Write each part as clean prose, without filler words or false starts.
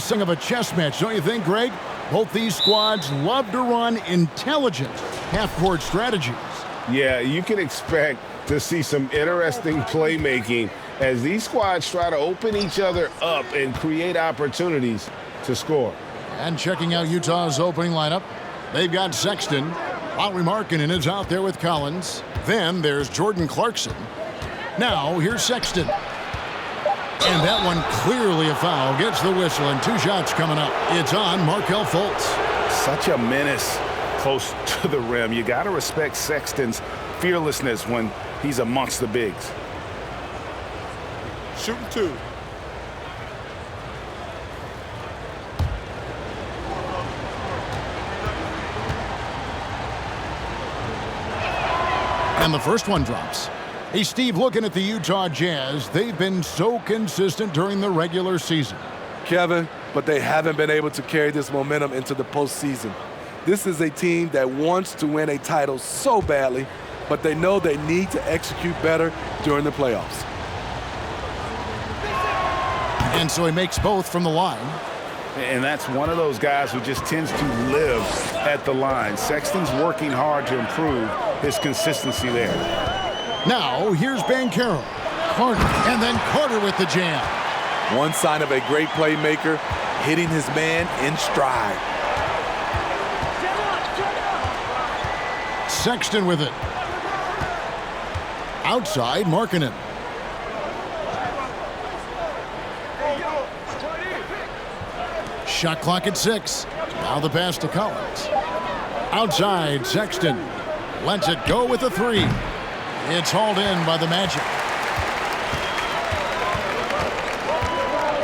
something of a chess match, don't you think, Greg? Both these squads love to run intelligent half-court strategies. Yeah, you can expect to see some interesting playmaking as these squads try to open each other up and create opportunities to score. And checking out Utah's opening lineup, they've got Sexton. Lauri Markkanen is out there with Collins. Then there's Jordan Clarkson. Now here's Sexton. And that one clearly a foul. Gets the whistle, and 2 shots coming up. It's on Markelle Fultz. Such a menace close to the rim. You got to respect Sexton's fearlessness when he's amongst the bigs. Shooting 2. And the first one drops. Hey, Steve, looking at the Utah Jazz, they've been so consistent during the regular season. Kevin, but they haven't been able to carry this momentum into the postseason. This is a team that wants to win a title so badly, but they know they need to execute better during the playoffs. And so he makes both from the line. And that's one of those guys who just tends to live at the line. Sexton's working hard to improve his consistency there. Now, here's Banchero. Carter, and then Carter with the jam. One sign of a great playmaker, hitting his man in stride. Sexton with it. Outside, Markkanen. Shot clock at 6. Now the pass to Collins. Outside, Sexton. Lets it go with a 3. It's hauled in by the Magic.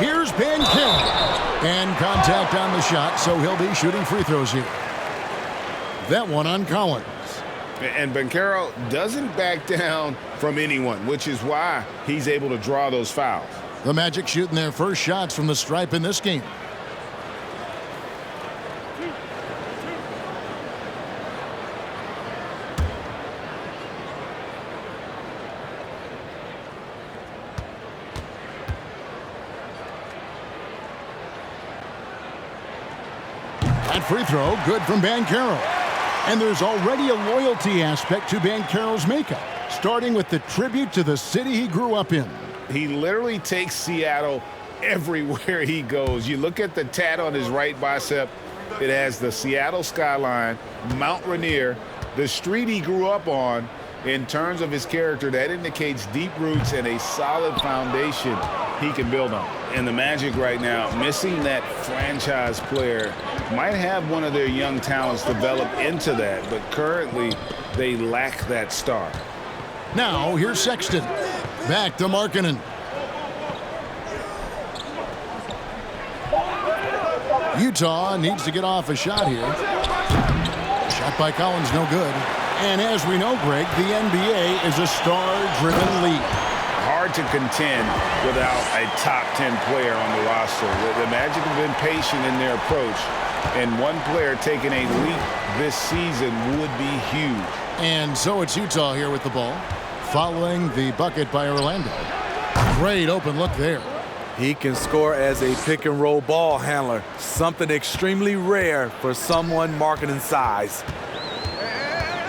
Here's Banchero. And contact on the shot, so he'll be shooting free throws here. That one on Collins. And Banchero doesn't back down from anyone, which is why he's able to draw those fouls. The Magic shooting their first shots from the stripe in this game. That free throw, good from Banchero. And there's already a loyalty aspect to Banchero's makeup, starting with the tribute to the city he grew up in. He literally takes Seattle everywhere he goes. You look at the tat on his right bicep, it has the Seattle skyline, Mount Rainier, the street he grew up on. In terms of his character, that indicates deep roots and a solid foundation he can build on. And the Magic right now, missing that franchise player, might have one of their young talents develop into that, but currently they lack that star. Now here's Sexton. Back to Markkanen. Utah needs to get off a shot here. Shot by Collins, no good. And as we know, Greg, the NBA is a star-driven league. Hard to contend without a top 10 player on the roster. The Magic have been patient in their approach, and one player taking a leap this season would be huge. And so it's Utah here with the ball, following the bucket by Orlando. Great open look there. He can score as a pick-and-roll ball handler, something extremely rare for someone Markkanen's size.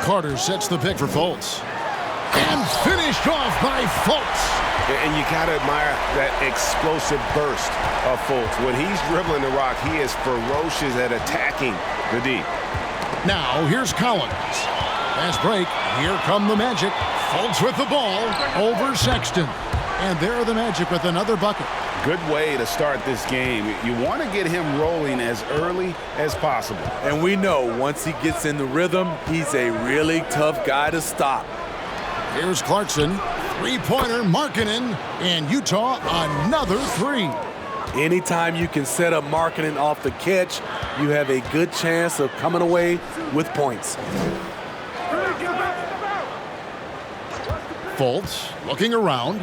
Carter sets the pick for Fultz. And finished off by Fultz. And you got to admire that explosive burst of Fultz. When he's dribbling the rock, he is ferocious at attacking the D. Now, here's Collins. Fast break. Here come the Magic. Fultz with the ball over Sexton. And there are the Magic with another bucket. Good way to start this game. You want to get him rolling as early as possible. And we know once he gets in the rhythm, he's a really tough guy to stop. Here's Clarkson. Three-pointer, Markkanen. And Utah, another 3. Anytime you can set up Markkanen off the catch, you have a good chance of coming away with points. Fultz looking around.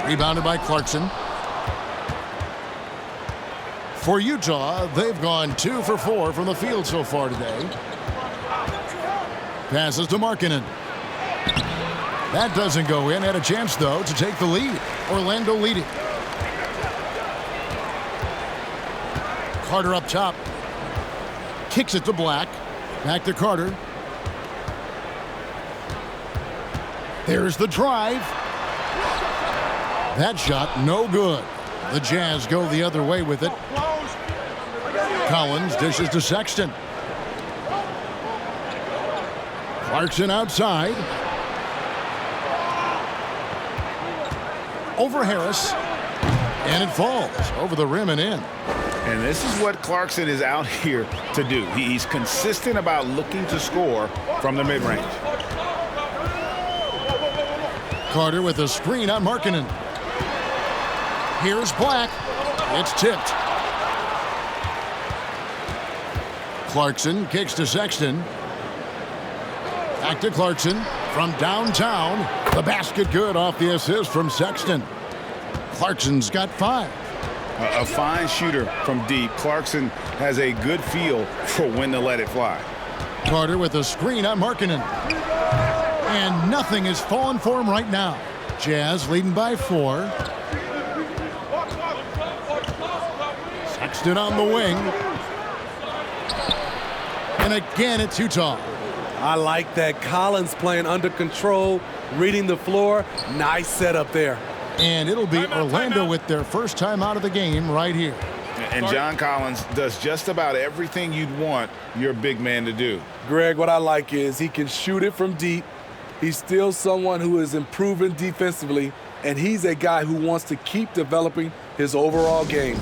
Rebounded by Clarkson. For Utah, they've gone 2 for 4 from the field so far today. Passes to Markkanen. That doesn't go in. Had a chance, though, to take the lead. Orlando leading. Carter up top. Kicks it to Black. Back to Carter. There's the drive. That shot, no good. The Jazz go the other way with it. Collins dishes to Sexton. Clarkson outside. Over Harris. And it falls over the rim and in. And this is what Clarkson is out here to do. He's consistent about looking to score from the mid-range. Carter with a screen on Markkanen. Here's Black. It's tipped. Clarkson kicks to Sexton. Back to Clarkson from downtown. The basket good off the assist from Sexton. Clarkson's got 5. A fine shooter from deep. Clarkson has a good feel for when to let it fly. Carter with a screen on Markkanen. And nothing is falling for him right now. Jazz leading by 4. Sexton on the wing. And again, it's Utah. I like that. Collins playing under control, reading the floor. Nice setup there. And it'll be Orlando with their first time out of the game right here. And John Collins does just about everything you'd want your big man to do. Greg, what I like is he can shoot it from deep. He's still someone who is improving defensively, and he's a guy who wants to keep developing his overall game.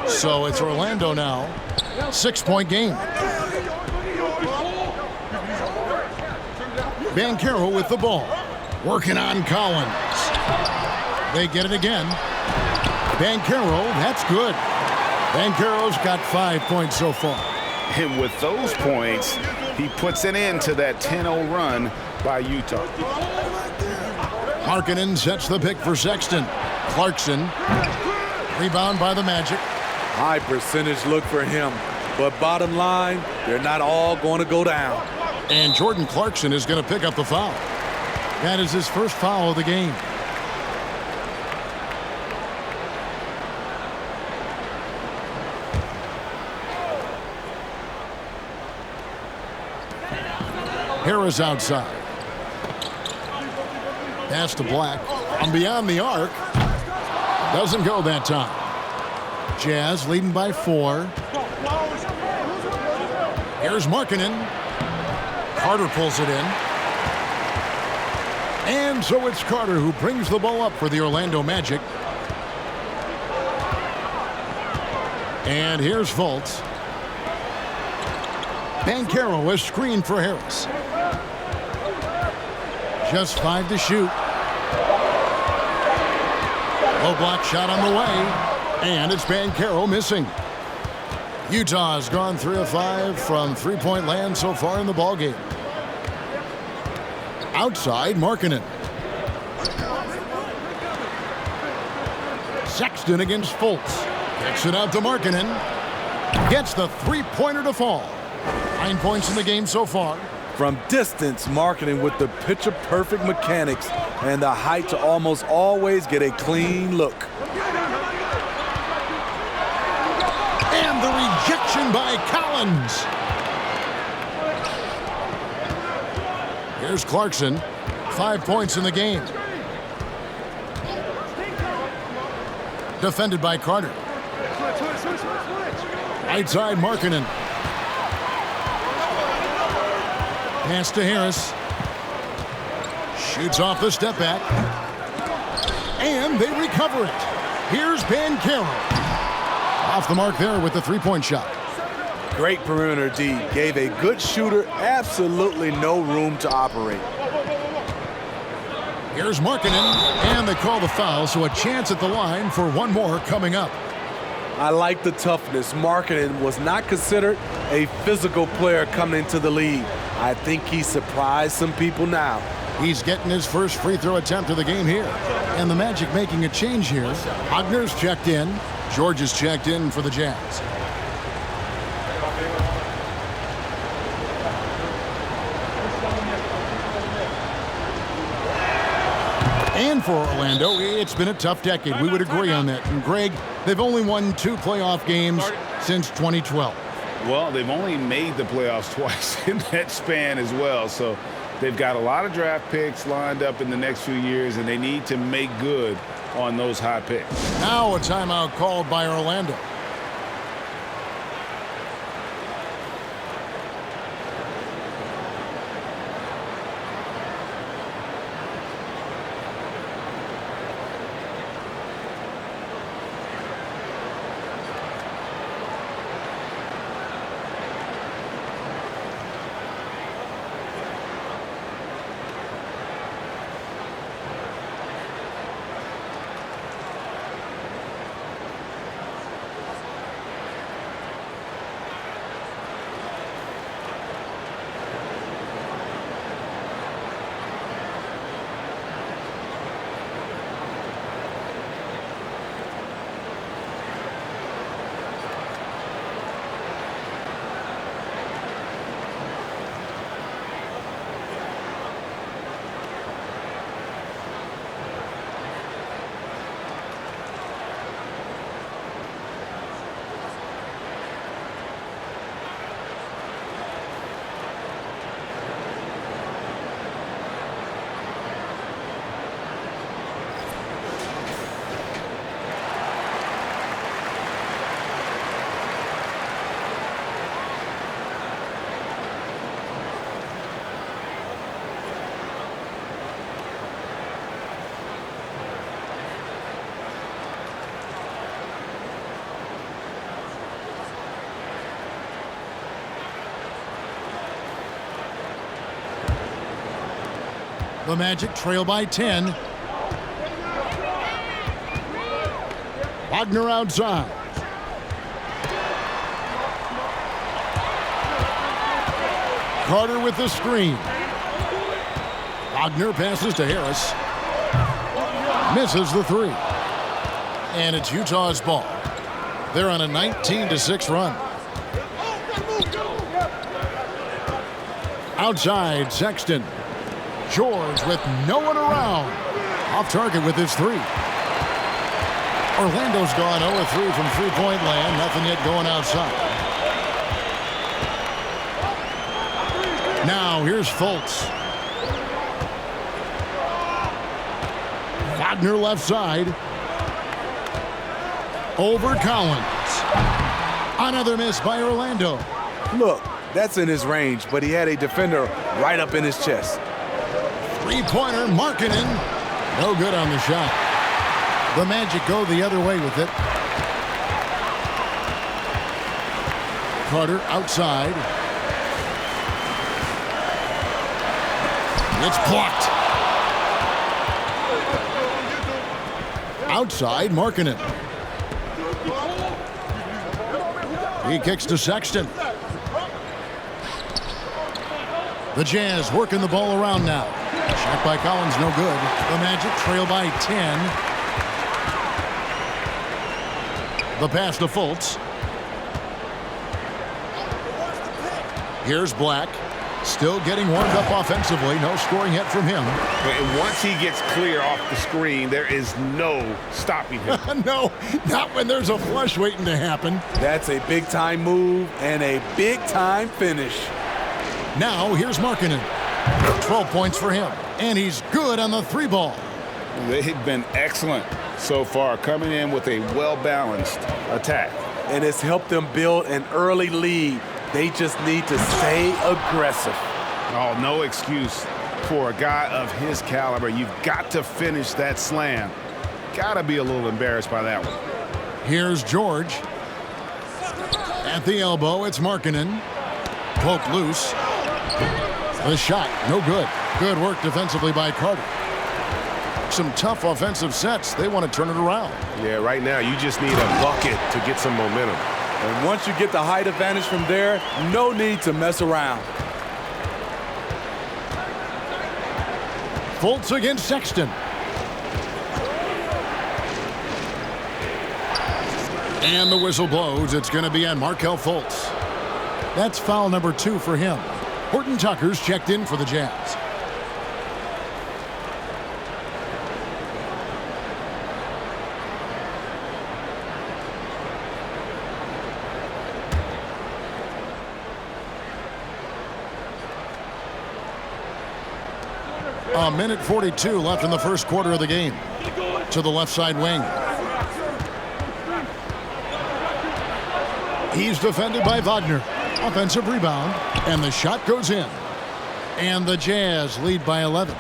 So it's Orlando now. 6-point game. Banchero with the ball. Working on Collins. They get it again. Banchero, that's good. Banchero's got 5 points so far. And with those points, he puts an end to that 10-0 run by Utah. Markkanen sets the pick for Sexton. Clarkson. Rebound by the Magic. High percentage look for him. But bottom line, they're not all going to go down. And Jordan Clarkson is going to pick up the foul. That is his first foul of the game. Harris outside. Pass to Black. On beyond the arc. Doesn't go that time. Jazz leading by 4. Here's Markkanen. Carter pulls it in. And so it's Carter who brings the ball up for the Orlando Magic. And here's Fultz. Banchero is screened for Harris. Just 5 to shoot. Low block shot on the way. And it's Banchero missing. Utah's gone 3 of 5 from three-point land so far in the ballgame. Outside, Markkanen. Sexton against Fultz. Kicks it out to Markkanen. Gets the three-pointer to fall. 9 points in the game so far. From distance, Markkanen with the picture-perfect mechanics and the height to almost always get a clean look. And the rejection by Collins. Here's Clarkson. 5 points in the game. Defended by Carter. Right side, Markkanen. Pass to Harris. Shoots off the step back. And they recover it. Here's Banchero. Off the mark there with the three-point shot. Great perimeter D. Gave a good shooter absolutely no room to operate. Here's Markkanen. And they call the foul, so a chance at the line for one more coming up. I like the toughness. Markkanen was not considered a physical player coming into the league. I think he surprised some people now. He's getting his first free throw attempt of the game here. And the Magic making a change here. Wagner's checked in. George is checked in for the Jazz. And for Orlando, it's been a tough decade. We would agree on that. And Greg, they've only won 2 playoff games since 2012. Well, they've only made the playoffs twice in that span as well. So they've got a lot of draft picks lined up in the next few years, and they need to make good on those high picks. Now a timeout called by Orlando. The Magic trail by 10. Wagner outside. Carter with the screen. Wagner passes to Harris. Misses the three. And it's Utah's ball. They're on a 19-6 run. Outside, Sexton. George with no one around. Off target with his three. Orlando's gone 0-3 from three-point land. Nothing yet going outside. Now here's Fultz. Wagner left side. Over Collins. Another miss by Orlando. Look, that's in his range, but he had a defender right up in his chest. Three-pointer, Markkanen. No good on the shot. The Magic go the other way with it. Carter outside. It's blocked. Outside, Markkanen. He kicks to Sexton. The Jazz working the ball around now. Shot by Collins, no good. The Magic trail by 10. The pass to Fultz. Here's Black. Still getting warmed up offensively. No scoring yet from him. And once he gets clear off the screen, there is no stopping him. No, not when there's a flush waiting to happen. That's a big-time move and a big-time finish. Now, here's Markkanen. 12 points for him. And he's good on the three ball. They've been excellent so far, coming in with a well-balanced attack. And it's helped them build an early lead. They just need to stay aggressive. Oh, no excuse for a guy of his caliber. You've got to finish that slam. Got to be a little embarrassed by that one. Here's George. At the elbow, it's Markkanen. Poked loose. The shot, no good. Good work defensively by Carter. Some tough offensive sets. They want to turn it around. Yeah, right now you just need a bucket to get some momentum. And once you get the height advantage from there, no need to mess around. Fultz against Sexton. And the whistle blows. It's going to be on Markelle Fultz. That's foul number 2 for him. Horton Tucker's checked in for the Jazz. A minute 42 left in the first quarter of the game. To the left side wing. He's defended by Wagner. Offensive rebound, and the shot goes in. And the Jazz lead by 11.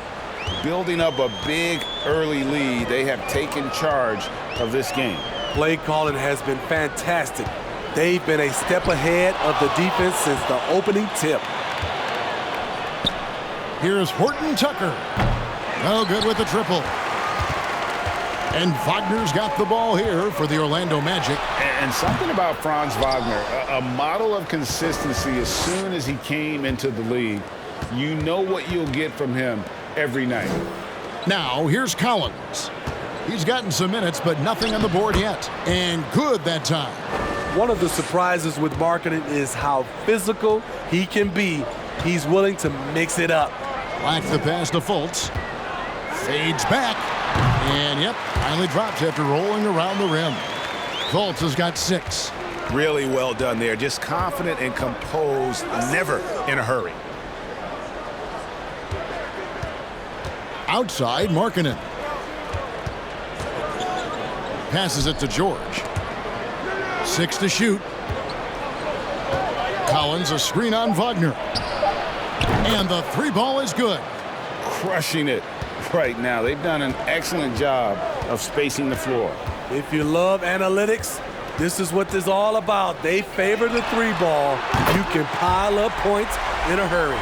Building up a big early lead, they have taken charge of this game. Play calling has been fantastic. They've been a step ahead of the defense since the opening tip. Here's Horton Tucker. No good with the triple. And Wagner's got the ball here for the Orlando Magic. And something about Franz Wagner, a model of consistency. As soon as he came into the league, you know what you'll get from him every night. Now, here's Collins. He's gotten some minutes, but nothing on the board yet. And good that time. One of the surprises with Markkanen is how physical he can be. He's willing to mix it up. Black the pass to Fultz. Fades back. And, yep, finally drops after rolling around the rim. Fultz has got 6. Really well done there. Just confident and composed, never in a hurry. Outside, Markkanen. Passes it to George. 6 to shoot. Collins, a screen on Wagner. And the three ball is good. Crushing it right now. They've done an excellent job of spacing the floor. If you love analytics, this is what this is all about. They favor the three ball. You can pile up points in a hurry.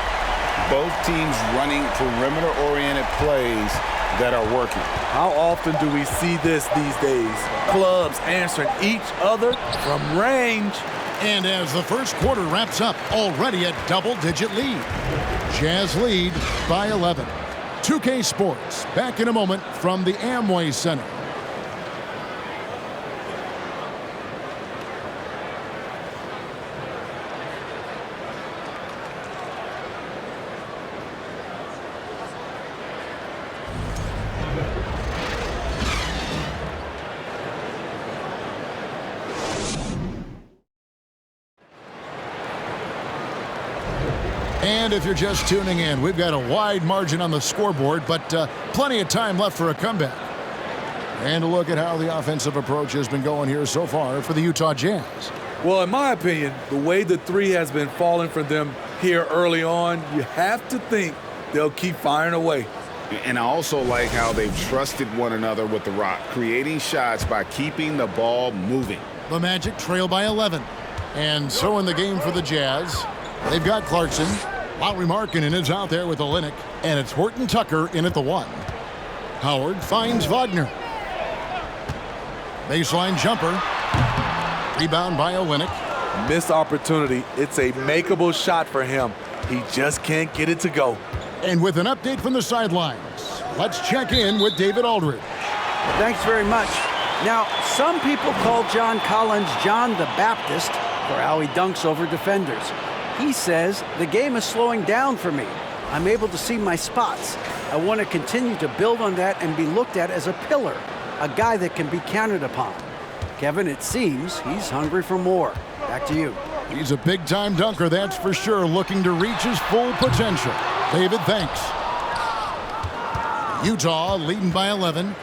Both teams running perimeter-oriented plays that are working. How often do we see this these days? Clubs answering each other from range. And as the first quarter wraps up, already a double-digit lead. Jazz lead by 11. 2K Sports, back in a moment from the Amway Center. And if you're just tuning in, we've got a wide margin on the scoreboard, but plenty of time left for a comeback. And a look at how the offensive approach has been going here so far for the Utah Jazz. Well, in my opinion, the way the three has been falling for them here early on, you have to think they'll keep firing away. And I also like how they've trusted one another with the rock, creating shots by keeping the ball moving. The Magic trail by 11. And so in the game for the Jazz, they've got Clarkson. Lauri Markkanen is out there with Olynyk, and it's Horton Tucker in at the 1. Howard finds Wagner. Baseline jumper. Rebound by Olynyk. Missed opportunity. It's a makeable shot for him. He just can't get it to go. And with an update from the sidelines, let's check in with David Aldridge. Thanks very much. Now, some people call John Collins John the Baptist for how he dunks over defenders. He says, the game is slowing down for me. I'm able to see my spots. I want to continue to build on that and be looked at as a pillar, a guy that can be counted upon. Kevin, it seems he's hungry for more. Back to you. He's a big-time dunker, that's for sure, looking to reach his full potential. David, thanks. Utah leading by 11.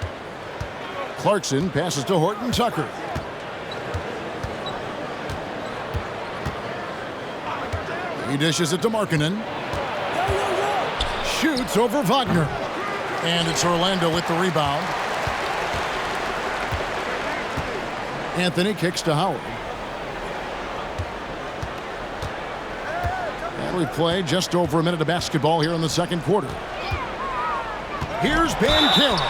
Clarkson passes to Horton Tucker. He dishes it to Markkanen. Shoots over Wagner. And it's Orlando with the rebound. Anthony kicks to Howard. And we play just over a minute of basketball here in the second quarter. Here's Banchero.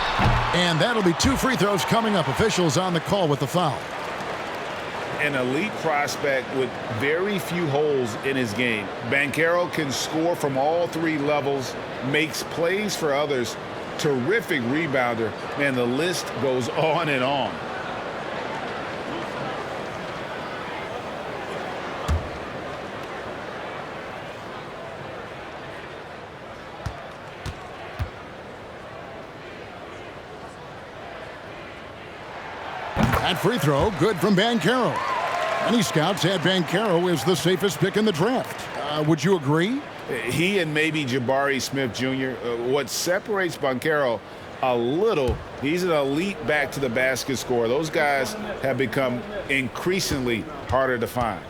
And that'll be 2 free throws coming up. Officials on the call with the foul. An elite prospect with very few holes in his game. Banchero can score from all 3 levels, makes plays for others, terrific rebounder, and the list goes on and on. That free throw, good from Banchero. Many scouts had Banchero as the safest pick in the draft. Would you agree? He and maybe Jabari Smith Jr. What separates Banchero a little, he's an elite back to the basket scorer. Those guys have become increasingly harder to find.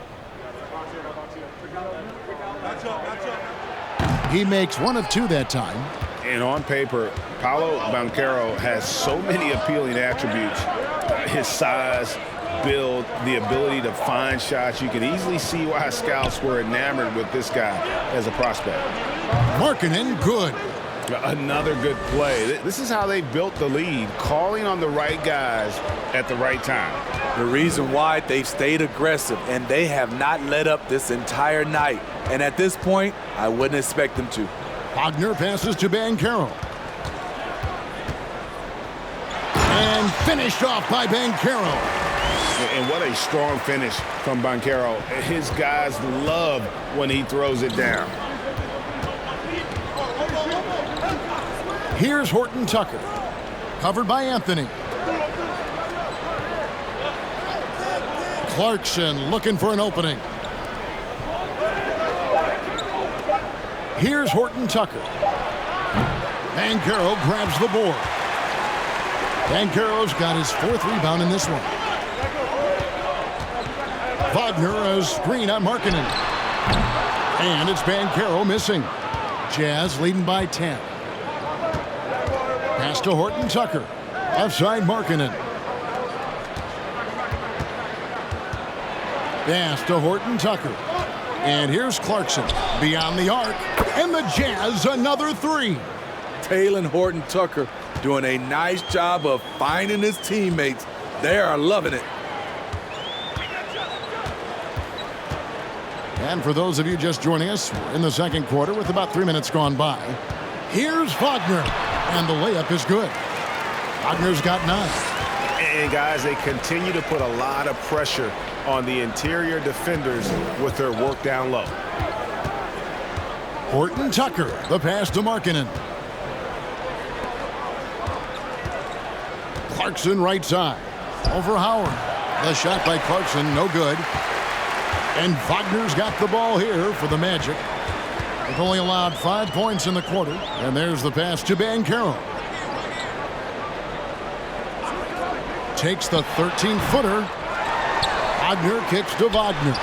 He makes 1 of 2 that time. And on paper, Paolo Banchero has so many appealing attributes. His size, build, the ability to find shots. You can easily see why scouts were enamored with this guy as a prospect. Markkanen, good. Another good play. This is how they built the lead, calling on the right guys at the right time. The reason why they've stayed aggressive, and they have not let up this entire night. And at this point, I wouldn't expect them to. Wagner passes to Banchero. And finished off by Banchero. And what a strong finish from Banchero. His guys love when he throws it down. Here's Horton Tucker. Covered by Anthony. Clarkson looking for an opening. Here's Horton Tucker. Banchero grabs the board. Banchero's got his 4th rebound in this one. Wagner a screen on Markkanen. And it's Banchero missing. Jazz leading by 10. Pass to Horton Tucker. Outside Markkanen. Pass to Horton Tucker. And here's Clarkson beyond the arc. And the Jazz another 3. Taylor Horton Tucker doing a nice job of finding his teammates. They are loving it. And for those of you just joining us, we're in the second quarter with about 3 minutes gone by. Here's Wagner, and the layup is good. Wagner's got 9. And guys, they continue to put a lot of pressure on the interior defenders with their work down low. Horton Tucker, the pass to Markkanen. Clarkson right side. Over Howard. The shot by Clarkson, no good. And Wagner's got the ball here for the Magic. They've only allowed 5 points in the quarter. And there's the pass to Banchero. Takes the 13-footer. Wagner kicks to Wagner.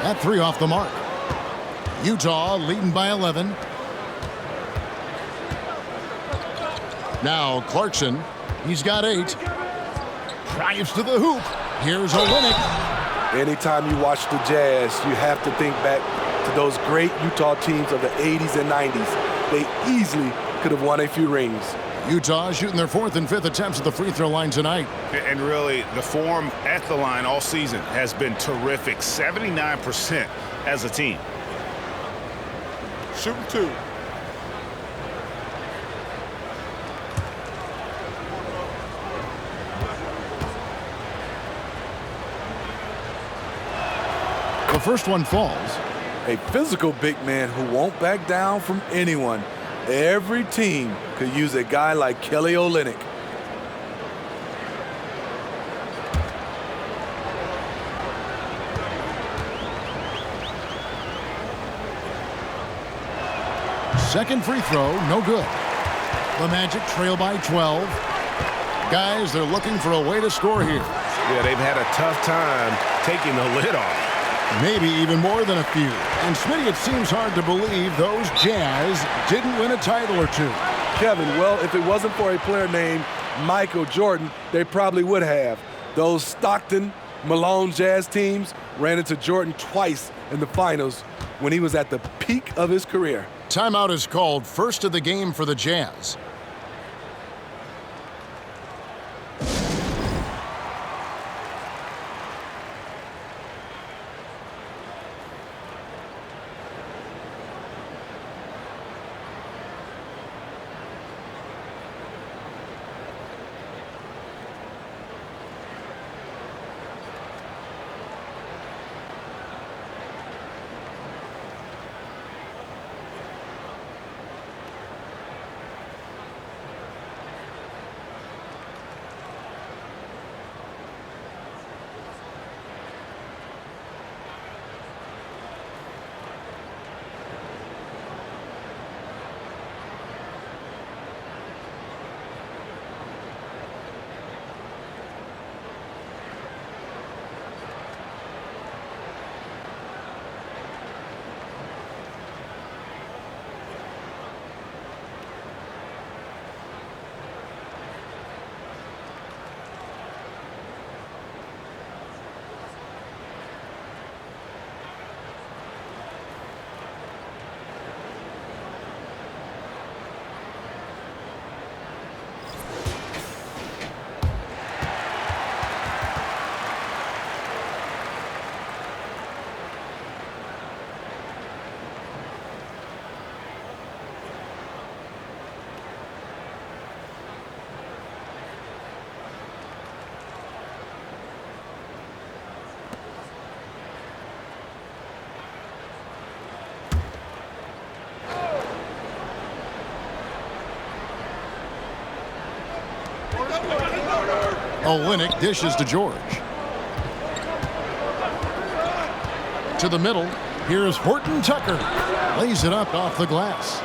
That 3 off the mark. Utah leading by 11. Now Clarkson, he's got 8. Drives to the hoop. Here's Olynyk. Anytime you watch the Jazz, you have to think back to those great Utah teams of the 80s and 90s. They easily could have won a few rings. Utah shooting their 4th and 5th attempts at the free throw line tonight. And really, the form at the line all season has been terrific. 79% as a team. Shooting 2. The first one falls. A physical big man who won't back down from anyone. Every team could use a guy like Kelly Olynyk. Second free throw, no good. The Magic trail by 12. Guys, they're looking for a way to score here. Yeah, they've had a tough time taking the lid off. Maybe even more than a few. And Smitty, it seems hard to believe those Jazz didn't win a title or two. Kevin, well, if it wasn't for a player named Michael Jordan, they probably would have. Those Stockton, Malone Jazz teams ran into Jordan twice in the finals when he was at the peak of his career. Timeout is called, first of the game for the Jazz. Olynyk dishes to George. To the middle. Here's Horton Tucker. Lays it up off the glass.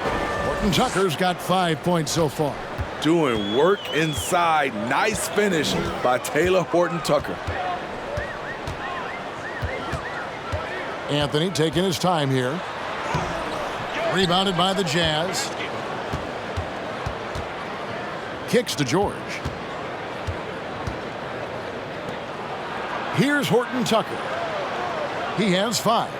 Horton Tucker's got 5 points so far. Doing work inside. Nice finish by Taylor Horton Tucker. Anthony taking his time here. Rebounded by the Jazz. Kicks to George. Here's Horton Tucker. He has 5.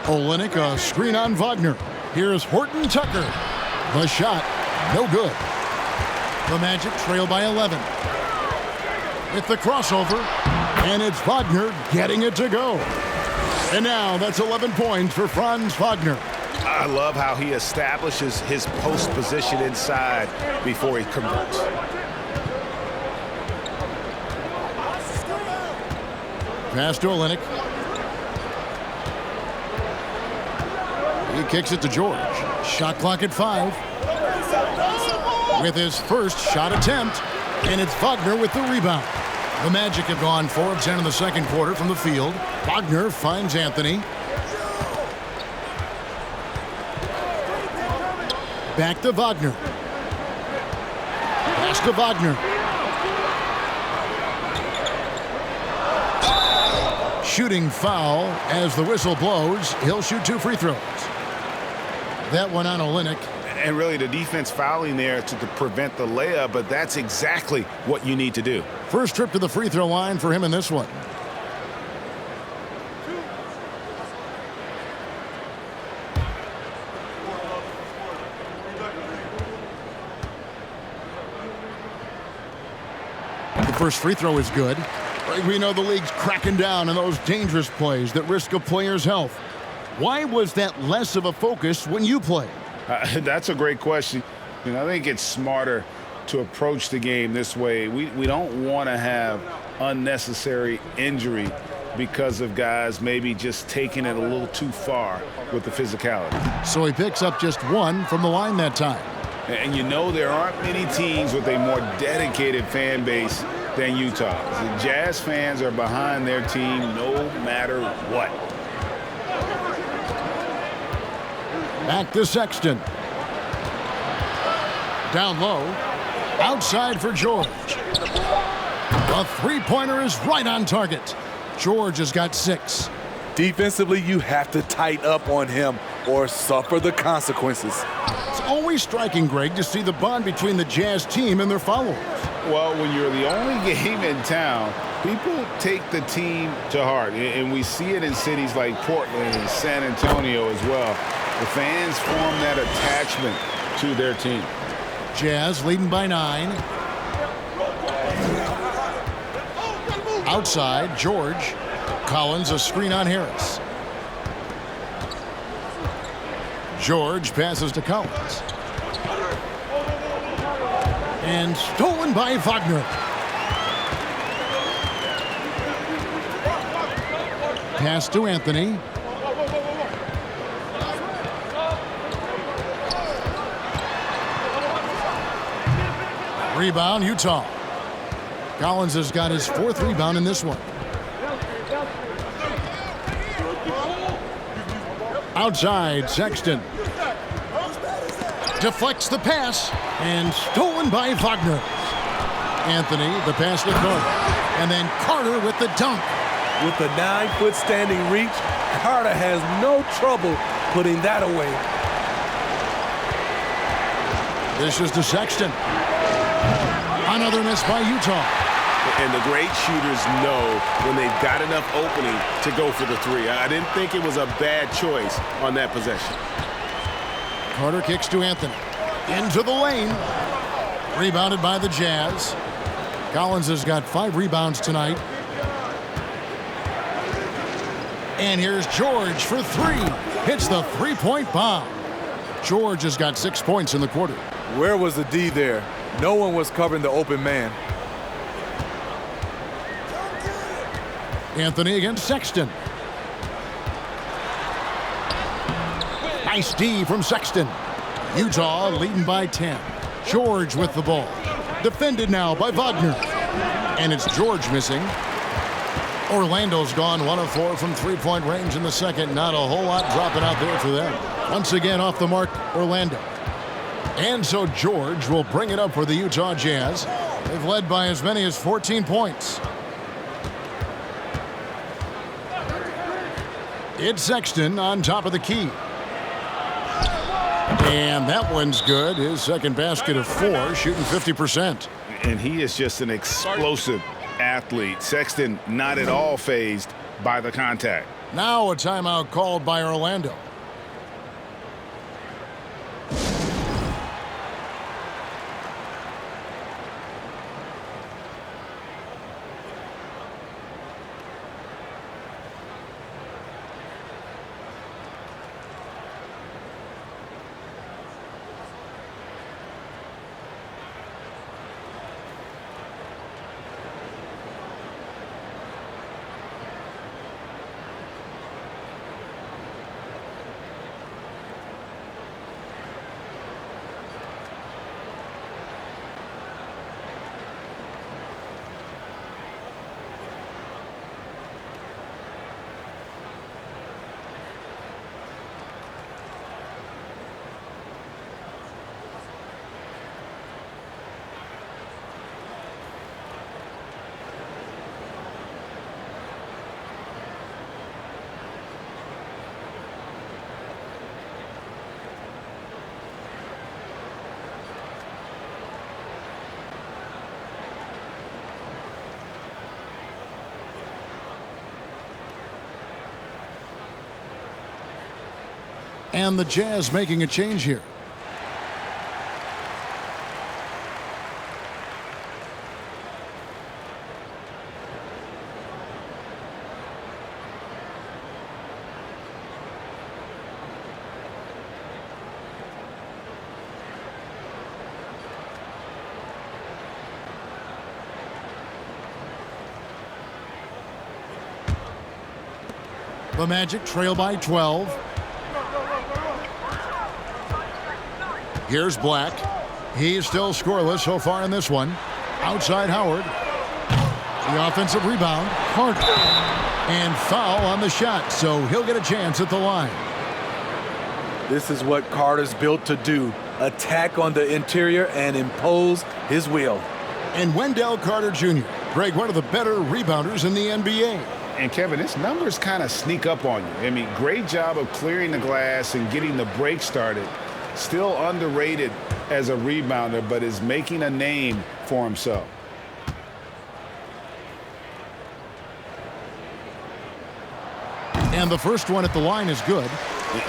Olynyk, a screen on Wagner. Here's Horton Tucker. The shot, no good. The Magic trail by 11. With the crossover, and it's Wagner getting it to go. And now that's 11 points for Franz Wagner. I love how he establishes his post position inside before he converts. Pass to Olynyk. He kicks it to George. Shot clock at 5. With his first shot attempt, and it's Wagner with the rebound. The Magic have gone 4 of 10 in the second quarter from the field. Wagner finds Anthony. Back to Wagner. Pass to Wagner. Shooting foul as the whistle blows. He'll shoot 2 free throws. That one on Olynyk. And really the defense fouling there to prevent the layup, but that's exactly what you need to do. First trip to the free throw line for him in this one. The first free throw is good. We know the league's cracking down on those dangerous plays that risk a player's health. Why was that less of a focus when you played? That's a great question. I think it's smarter to approach the game this way. We don't want to have unnecessary injury because of guys maybe just taking it a little too far with the physicality. So he picks up just one from the line that time. And there aren't many teams with a more dedicated fan base than Utah. The Jazz fans are behind their team no matter what. Back to Sexton. Down low. Outside for George. A three-pointer is right on target. George has got 6. Defensively, you have to tighten up on him or suffer the consequences. It's always striking, Greg, to see the bond between the Jazz team and their followers. Well, when you're the only game in town, people take the team to heart. And we see it in cities like Portland and San Antonio as well. The fans form that attachment to their team. Jazz leading by 9. Outside, George. Collins, a screen on Harris. George passes to Collins. And stolen by Wagner. Pass to Anthony. Rebound, Utah. Collins has got his 4th rebound in this one. Outside, Sexton. Deflects the pass and stolen by Wagner. Anthony, the pass to Carter. And then Carter with the dunk. With the 9-foot standing reach, Carter has no trouble putting that away. This is to Sexton. Another miss by Utah. And the great shooters know when they've got enough opening to go for the 3. I didn't think it was a bad choice on that possession. Carter kicks to Anthony. Into the lane. Rebounded by the Jazz. Collins has got 5 rebounds tonight. And here's George for 3. Hits the three-point bomb. George has got 6 points in the quarter. Where was the D there? No one was covering the open man. Anthony against Sexton. Nice D from Sexton. Utah leading by 10. George with the ball. Defended now by Wagner. And it's George missing. Orlando's gone 1 of 4 from three-point range in the second. Not a whole lot dropping out there for them. Once again off the mark, Orlando. And so George will bring it up for the Utah Jazz. They've led by as many as 14 points. It's Sexton on top of the key. And that one's good. His second basket of 4, shooting 50%. And he is just an explosive athlete. Sexton not at all fazed by the contact. Now a timeout called by Orlando. And the Jazz making a change here. The Magic trail by 12. Here's Black. He's still scoreless so far in this one. Outside Howard. The offensive rebound. Harden. And foul on the shot, so he'll get a chance at the line. This is what Carter's built to do. Attack on the interior and impose his will. And Wendell Carter Jr., Greg, one of the better rebounders in the NBA. And Kevin, his numbers kind of sneak up on you. I mean, great job of clearing the glass and getting the break started. Still underrated as a rebounder, but is making a name for himself. And the first one at the line is good.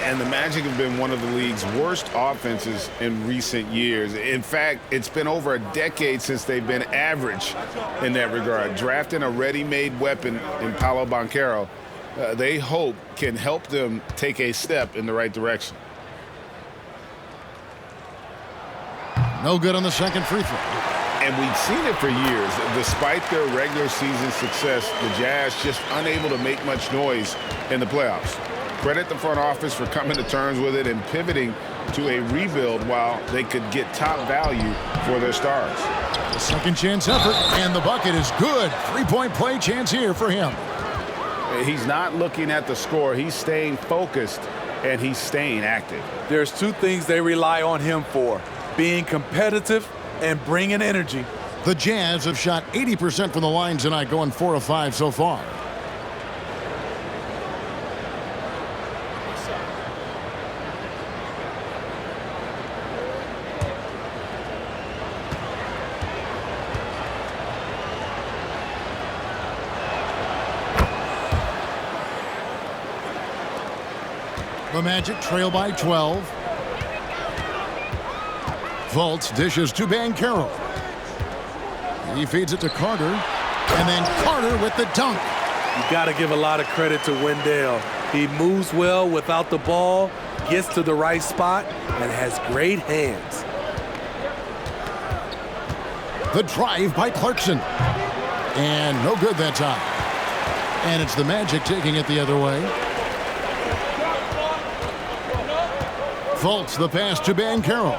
And the Magic have been one of the league's worst offenses in recent years. In fact, it's been over a decade since they've been average in that regard. Drafting a ready-made weapon in Paolo Banchero, they hope can help them take a step in the right direction. No good on the second free throw. And we've seen it for years. Despite their regular season success, the Jazz just unable to make much noise in the playoffs. Credit the front office for coming to terms with it and pivoting to a rebuild while they could get top value for their stars. The second chance effort, and the bucket is good. Three-point play chance here for him. He's not looking at the score. He's staying focused, and he's staying active. There's two things they rely on him for: being competitive and bringing energy. The Jazz have shot 80% from the line tonight, going 4 of 5 so far. The Magic trail by 12. Fultz dishes to Banchero. He feeds it to Carter. And then Carter with the dunk. You got to give a lot of credit to Wendell. He moves well without the ball, gets to the right spot, and has great hands. The drive by Clarkson. And no good that time. And it's the Magic taking it the other way. Fultz the pass to Banchero.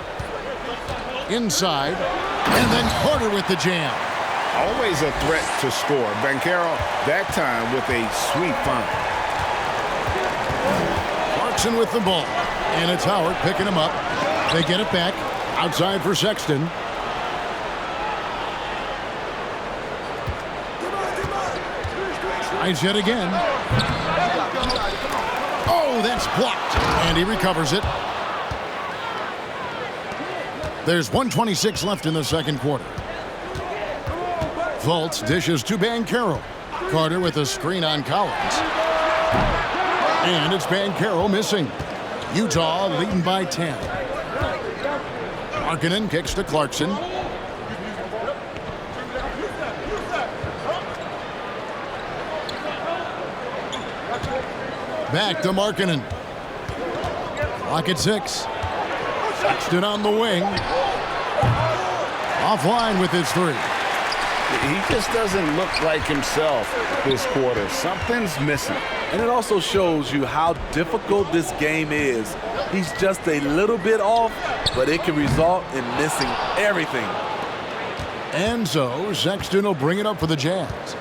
Inside. And then Carter with the jam. Always a threat to score. Banchero that time with a sweet find. Clarkson with the ball. And it's Howard picking him up. They get it back. Outside for Sexton. Tries yet again. Oh, that's blocked. And he recovers it. There's 1:26 left in the second quarter. Fultz dishes to Banchero. Carter with a screen on Collins. And it's Banchero missing. Utah leading by 10. Markkanen kicks to Clarkson. Back to Markkanen. Clock at 6. Sexton on the wing. Offline with his three. He just doesn't look like himself this quarter. Something's missing. And it also shows you how difficult this game is. He's just a little bit off, but it can result in missing everything. And so Sexton will bring it up for the Jazz.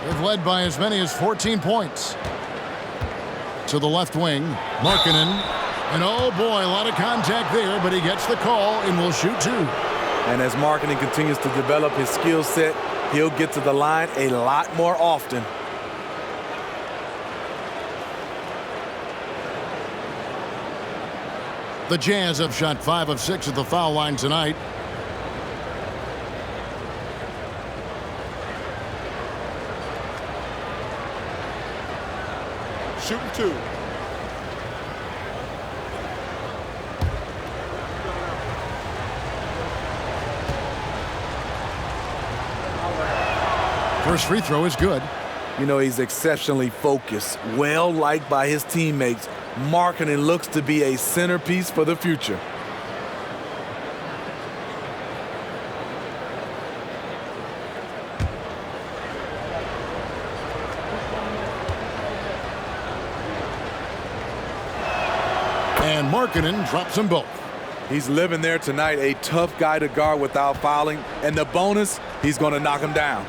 They've led by as many as 14 points. To the left wing, Markkanen. And oh boy, a lot of contact there, but he gets the call and will shoot two. And as Markkanen continues to develop his skill set, he'll get to the line a lot more often. The Jazz have shot 5 of 6 at the foul line tonight. Shooting two. First free throw is good. You know, he's exceptionally focused, well liked by his teammates. Markkanen looks to be a centerpiece for the future. And Markkanen drops them both. He's living there tonight, a tough guy to guard without fouling. And the bonus, he's going to knock him down.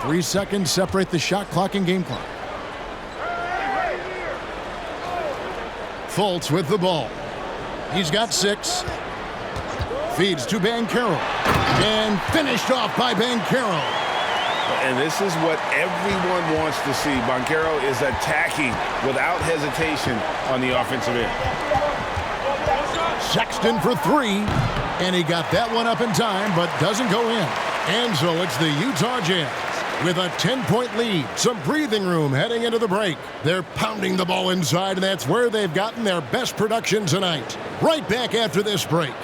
3 seconds separate the shot clock and game clock. Fultz with the ball. He's got 6. Feeds to Banchero. And finished off by Banchero. And this is what everyone wants to see. Banchero is attacking without hesitation on the offensive end. Sexton for 3. And he got that one up in time, but doesn't go in. And so it's the Utah Jazz with a 10-point lead. Some breathing room heading into the break. They're pounding the ball inside, and that's where they've gotten their best production tonight. Right back after this break.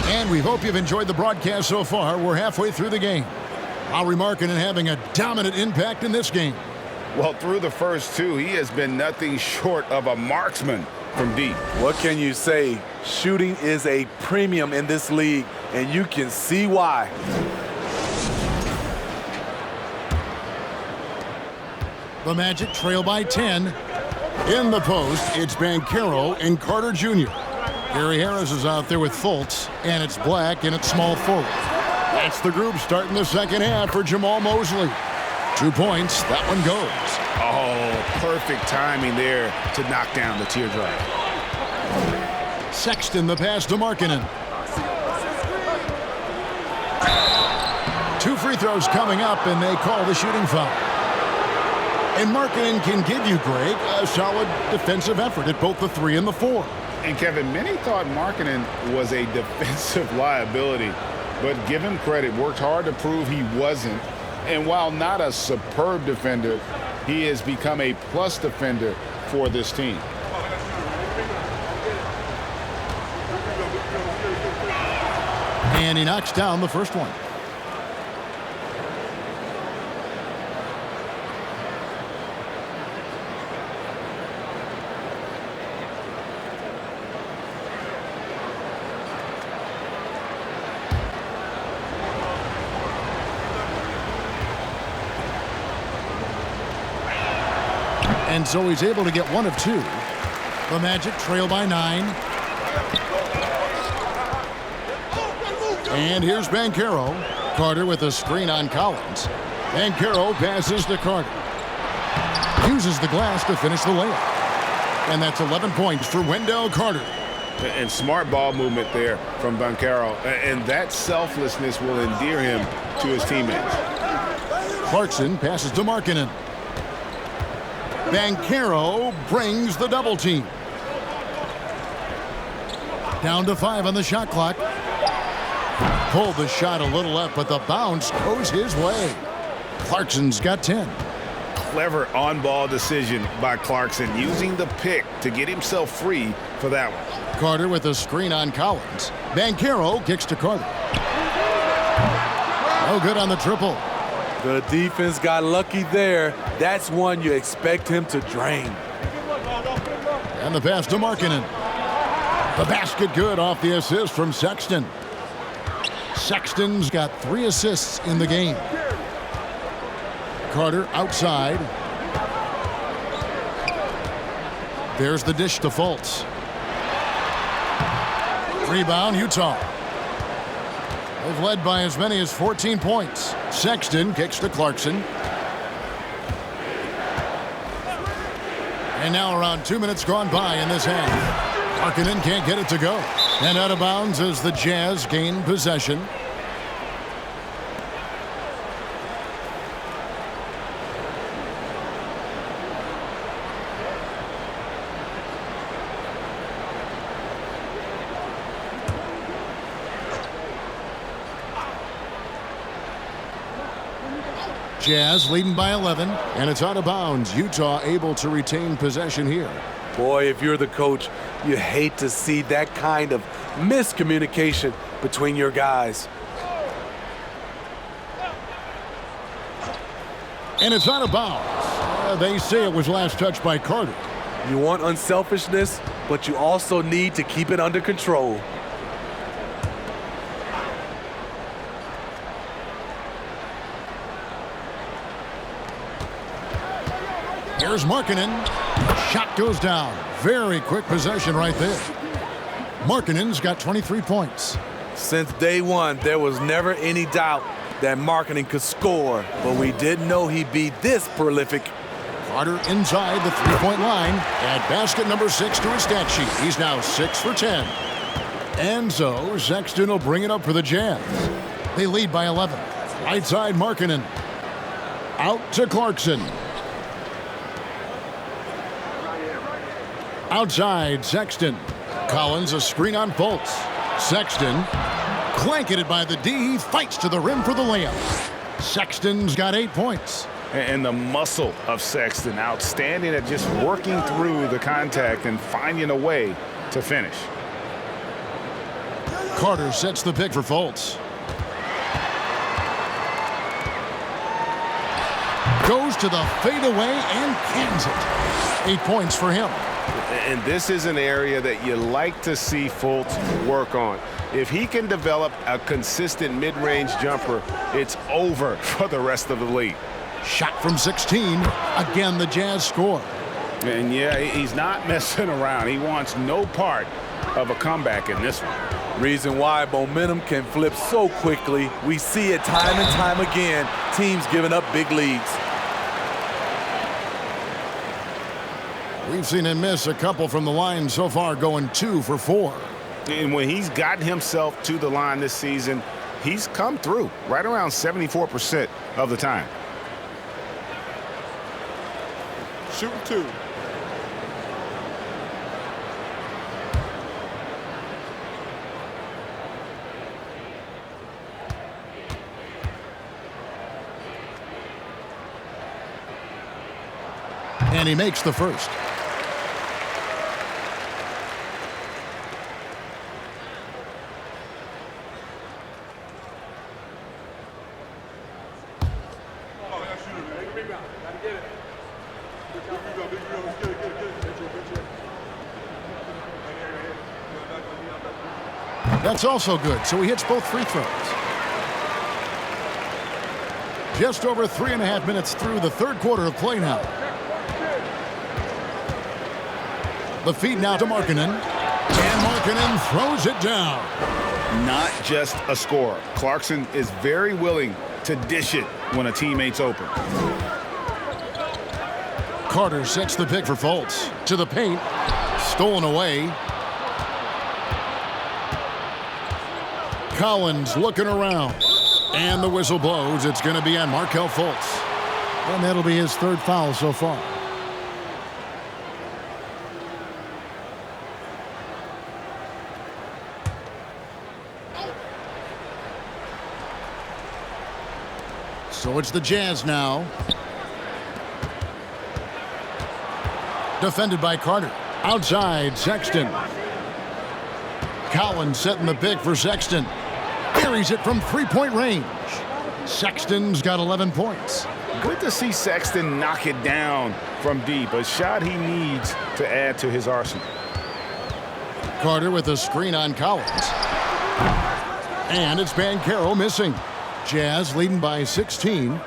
And we hope you've enjoyed the broadcast so far. We're halfway through the game. Lauri Markkanen having a dominant impact in this game. Well, through the first 2, he has been nothing short of a marksman from deep. What can you say? Shooting is a premium in this league, and you can see why. The Magic trail by 10. In the post, it's Banchero and Carter Jr. Gary Harris is out there with Fultz, and it's Black, and it's small forward. That's the group starting the second half for Jamal Mosley. 2 points, that one goes. Oh, perfect timing there to knock down the teardrop. Sexton, the pass to Markkanen. 2 free throws coming up, and they call the shooting foul. And Markkanen can give you, Greg, a solid defensive effort at both the 3 and the 4. And Kevin, many thought Markkanen was a defensive liability, but give him credit, worked hard to prove he wasn't. And while not a superb defender, he has become a plus defender for this team. And he knocks down the first one. And so he's able to get 1 of 2. The Magic trail by 9. And here's Banchero. Carter with a screen on Collins. Banchero passes to Carter. Uses the glass to finish the layup. And that's 11 points for Wendell Carter. And smart ball movement there from Banchero. And that selflessness will endear him to his teammates. Clarkson passes to Markkanen. Banchero brings the double team. Down to 5 on the shot clock. Pulled the shot a little up, but the bounce goes his way. Clarkson's got 10. Clever on-ball decision by Clarkson, using the pick to get himself free for that one. Carter with a screen on Collins. Banchero kicks to Carter. No good on the triple. The defense got lucky there. That's one you expect him to drain. And the pass to Markkanen. The basket good off the assist from Sexton. Sexton's got 3 assists in the game. Carter outside. There's the dish to Fultz. Rebound, Utah. They've led by as many as 14 points. Sexton kicks to Clarkson. And now around 2 minutes gone by in this half. Markkanen can't get it to go. And out of bounds as the Jazz gain possession. Jazz leading by 11, and it's out of bounds. Utah able to retain possession here. Boy, if you're the coach, you hate to see that kind of miscommunication between your guys. And it's out of bounds. They say it was last touched by Carter. You want unselfishness, but you also need to keep it under control. Here's Markkanen. Shot goes down. Very quick possession right there. Markkanen's got 23 points. Since day one, there was never any doubt that Markkanen could score, but we didn't know he'd be this prolific. Carter inside the three-point line. Add basket number 6 to his stat sheet. He's now 6 for 10. And so Sexton will bring it up for the Jazz. They lead by 11. Right side Markkanen. Out to Clarkson. Outside Sexton. Collins a screen on Fultz. Sexton blanketed by the D. He fights to the rim for the layup. Sexton's got 8 points. And the muscle of Sexton, outstanding at just working through the contact and finding a way to finish. Carter sets the pick for Fultz. Goes to the fadeaway and cans it. 8 points for him. And this is an area that you like to see Fultz work on. If he can develop a consistent mid-range jumper, it's over for the rest of the league. Shot from 16. Again, the Jazz score. And yeah, he's not messing around. He wants no part of a comeback in this one. Reason why momentum can flip so quickly. We see it time and time again. Teams giving up big leads. We've seen him miss a couple from the line so far, going 2 for 4. And when he's gotten himself to the line this season, he's come through right around 74% of the time. Shoot 2. And he makes the first. That's also good, so he hits both free throws. Just over 3.5 minutes through the third quarter of play now. The feed now to Markkanen. And Markkanen throws it down. Not just a scorer. Clarkson is very willing to dish it when a teammate's open. Carter sets the pick for Fultz. To the paint. Stolen away. Collins looking around. And the whistle blows. It's going to be on Markelle Fultz. And that'll be his third foul so far. So it's the Jazz now. Defended by Carter. Outside, Sexton. Collins setting the pick for Sexton. Buries it from three-point range. Sexton's got 11 points. Good to see Sexton knock it down from deep. A shot he needs to add to his arsenal. Carter with a screen on Collins. And it's Banchero missing. Jazz leading by 16.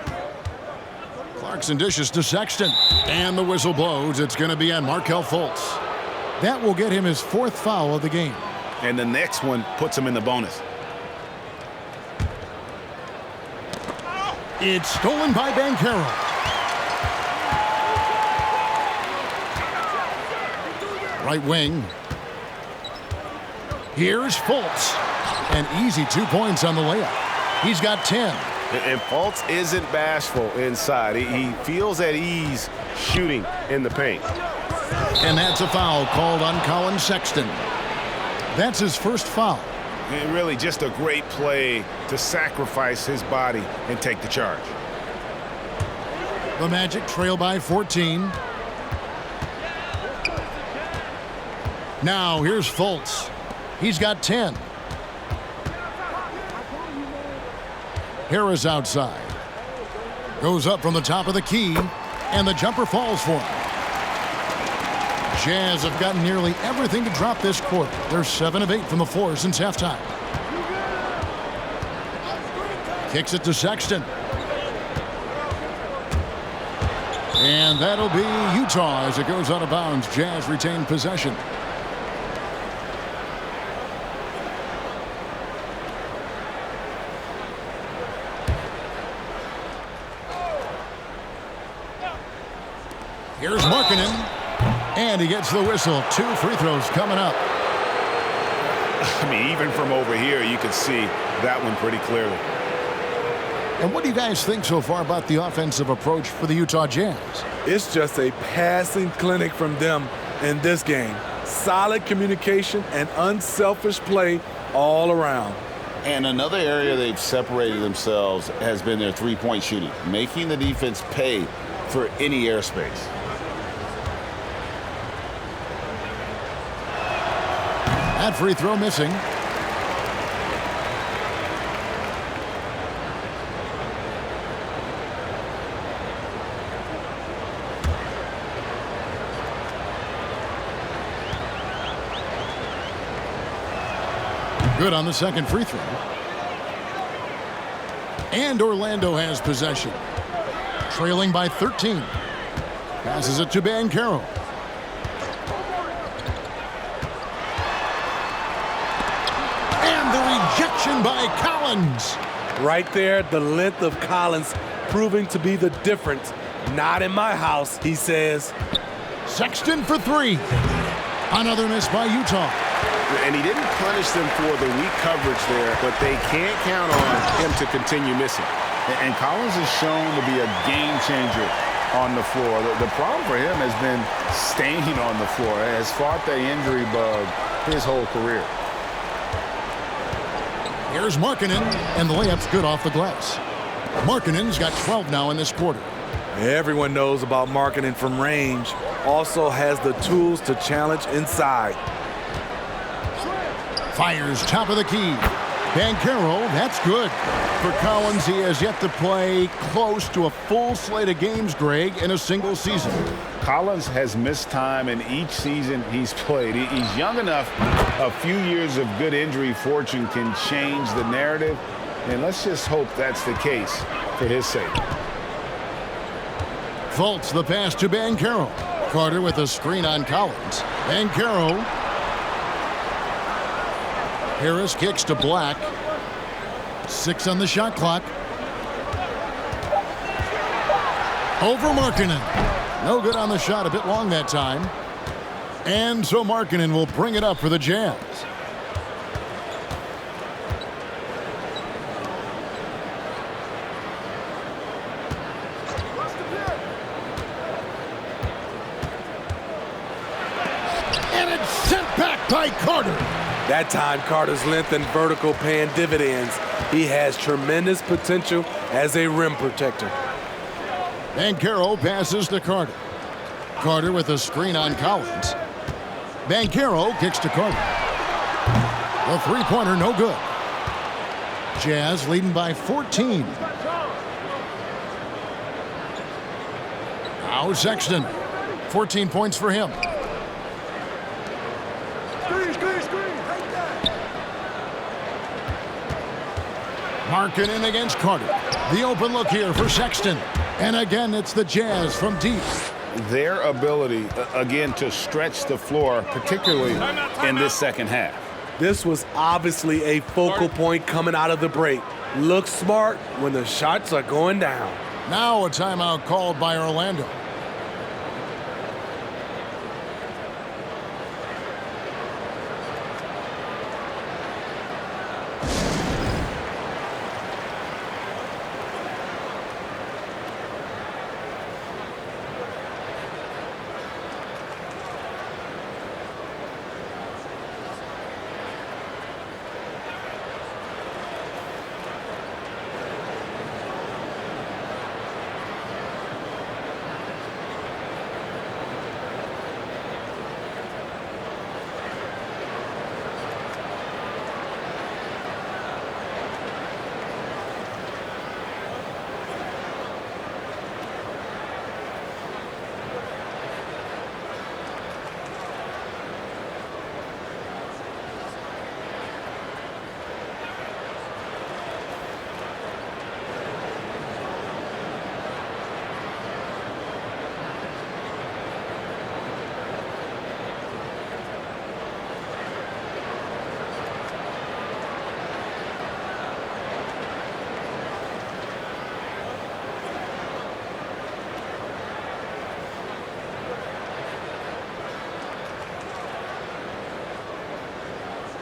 Clarkson dishes to Sexton. And the whistle blows. It's going to be on Markelle Fultz. That will get him his fourth foul of the game. And the next one puts him in the bonus. It's stolen by Banchero. Right wing. Here's Fultz. An easy 2 points on the layup. He's got 10. And Fultz isn't bashful inside. He feels at ease shooting in the paint. And that's a foul called on Colin Sexton. That's his first foul. And really just a great play to sacrifice his body and take the charge. The Magic trail by 14. Now here's Fultz. He's got 10. Harris outside. Goes up from the top of the key, and the jumper falls for him. Jazz have gotten nearly everything to drop this quarter. They're 7 of 8 from the floor since halftime. Kicks it to Sexton. And that'll be Utah as it goes out of bounds. Jazz retain possession. Here's Markkanen, and he gets the whistle. 2 free throws coming up. I mean, even from over here, you can see that one pretty clearly. And what do you guys think so far about the offensive approach for the Utah Jazz? It's just a passing clinic from them in this game. Solid communication and unselfish play all around. And another area they've separated themselves has been their three-point shooting, making the defense pay for any airspace. That free throw missing. Good on the second free throw. And Orlando has possession. Trailing by 13. Passes it to Banchero. And the rejection by Collins. Right there, the length of Collins proving to be the difference. Not in my house, he says. Sexton for 3. Another miss by Utah. And he didn't punish them for the weak coverage there, but they can't count on him to continue missing. And Collins is shown to be a game changer on the floor. The problem for him has been staying on the floor. He has fought the injury bug his whole career. Here's Markkanen, and the layup's good off the glass. Markkanen's got 12 now in this quarter. Everyone knows about Markkanen from range. Also has the tools to challenge inside. Fires top of the key. Banchero, that's good. For Collins, he has yet to play close to a full slate of games, Greg, in a single season. Collins has missed time in each season he's played. He's young enough. A few years of good injury fortune can change the narrative, and let's just hope that's the case for his sake. Fultz the pass to Banchero. Carter with a screen on Collins. Banchero. Harris kicks to Black. 6 on the shot clock. Over Markkanen. No good on the shot, a bit long that time. And so Markkanen will bring it up for the Jazz. And it's sent back by Carter. That time, Carter's length and vertical paying dividends. He has tremendous potential as a rim protector. Banchero passes to Carter. Carter with a screen on Collins. Banchero kicks to Carter. The three-pointer, no good. Jazz leading by 14. Now Sexton. 14 points for him. Markkanen against Carter. The open look here for Sexton. And again, it's the Jazz from deep. Their ability, again, to stretch the floor, particularly in this second half. This was obviously a focal point coming out of the break. Look smart when the shots are going down. Now a timeout called by Orlando.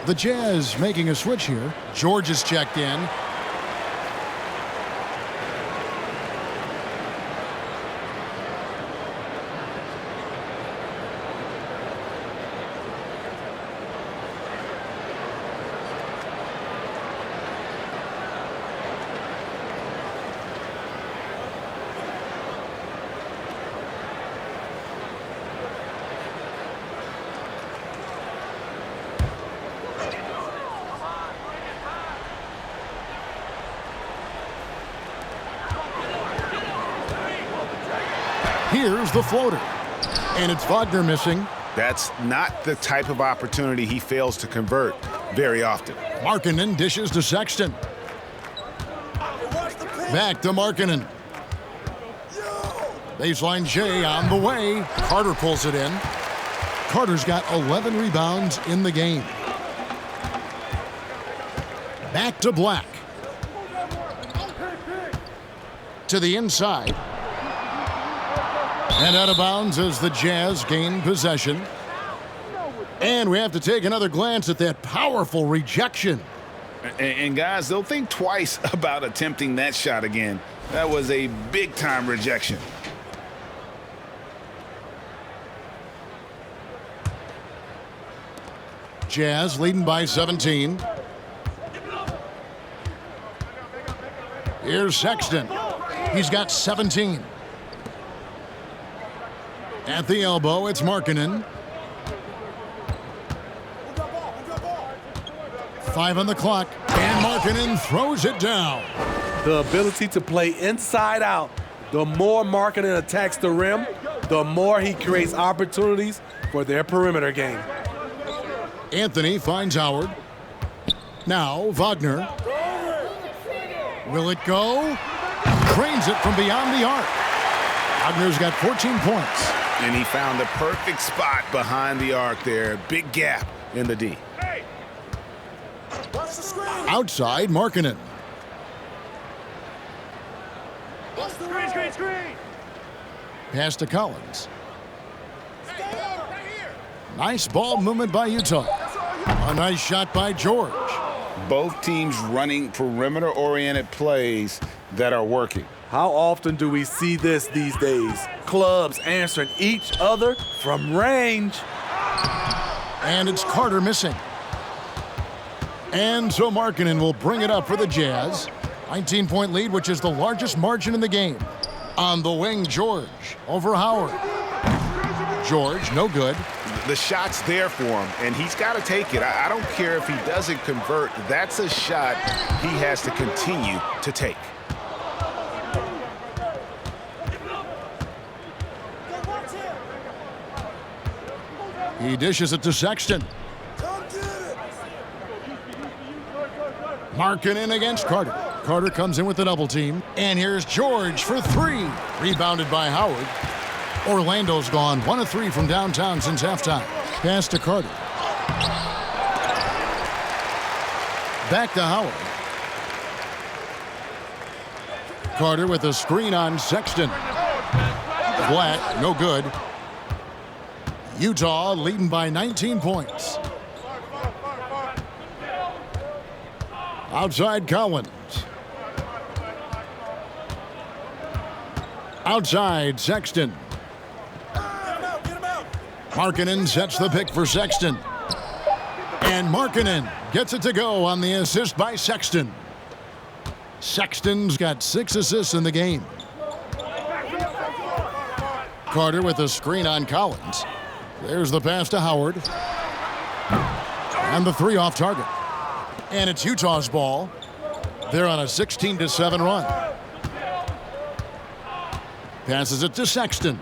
The Jazz making a switch here. George is checked in. Here's the floater. And it's Wagner missing. That's not the type of opportunity he fails to convert very often. Markkanen dishes to Sexton. Back to Markkanen. Baseline J on the way. Carter pulls it in. Carter's got 11 rebounds in the game. Back to Black. To the inside. And out of bounds as the Jazz gain possession. And we have to take another glance at that powerful rejection. And guys, they'll think twice about attempting that shot again. That was a big-time rejection. Jazz leading by 17. Here's Sexton. He's got 17. At the elbow, it's Markkanen. 5 on the clock, and Markkanen throws it down. The ability to play inside out. The more Markkanen attacks the rim, the more he creates opportunities for their perimeter game. Anthony finds Howard. Now Wagner. Will it go? Cranes it from beyond the arc. Wagner's got 14 points. And he found the perfect spot behind the arc there. Big gap in the D. Outside, Markkanen. Screen. Pass to Collins. Nice ball movement by Utah. A nice shot by George. Both teams running perimeter-oriented plays that are working. How often do we see this these days? Clubs answering each other from range. And it's Carter missing. And so Markkanen will bring it up for the Jazz. 19-point lead, which is the largest margin in the game. On the wing, George over Howard. George, no good. The shot's there for him, and he's got to take it. I don't care if he doesn't convert. That's a shot he has to continue to take. He dishes it to Sexton. Markkanen against Carter. Carter comes in with the double team. And here's George for 3. Rebounded by Howard. Orlando's gone 1 of 3 from downtown since halftime. Pass to Carter. Back to Howard. Carter with a screen on Sexton. Black, no good. Utah leading by 19 points. Outside Collins. Outside Sexton. Markkanen sets the pick for Sexton. And Markkanen gets it to go on the assist by Sexton. Sexton's got 6 assists in the game. Carter with a screen on Collins. There's the pass to Howard. And the 3 off target. And it's Utah's ball. They're on a 16-7 run. Passes it to Sexton.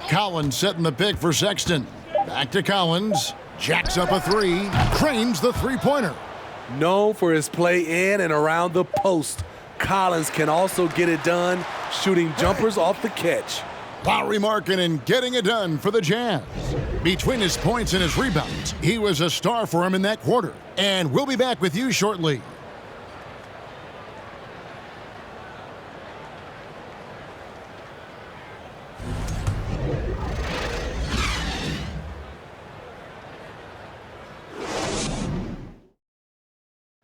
Collins setting the pick for Sexton. Back to Collins. Jacks up a 3. Cranes the three-pointer. Known for his play in and around the post, Collins can also get it done shooting jumpers off the catch. Lauri Markkanen getting it done for the Jazz. Between his points and his rebounds, he was a star for him in that quarter. And we'll be back with you shortly.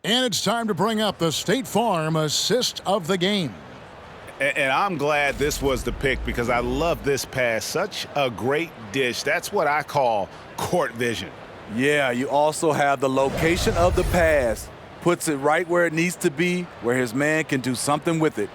And it's time to bring up the State Farm assist of the game. And I'm glad this was the pick because I love this pass. Such a great dish. That's what I call court vision. Yeah, you also have the location of the pass. Puts it right where it needs to be, where his man can do something with it.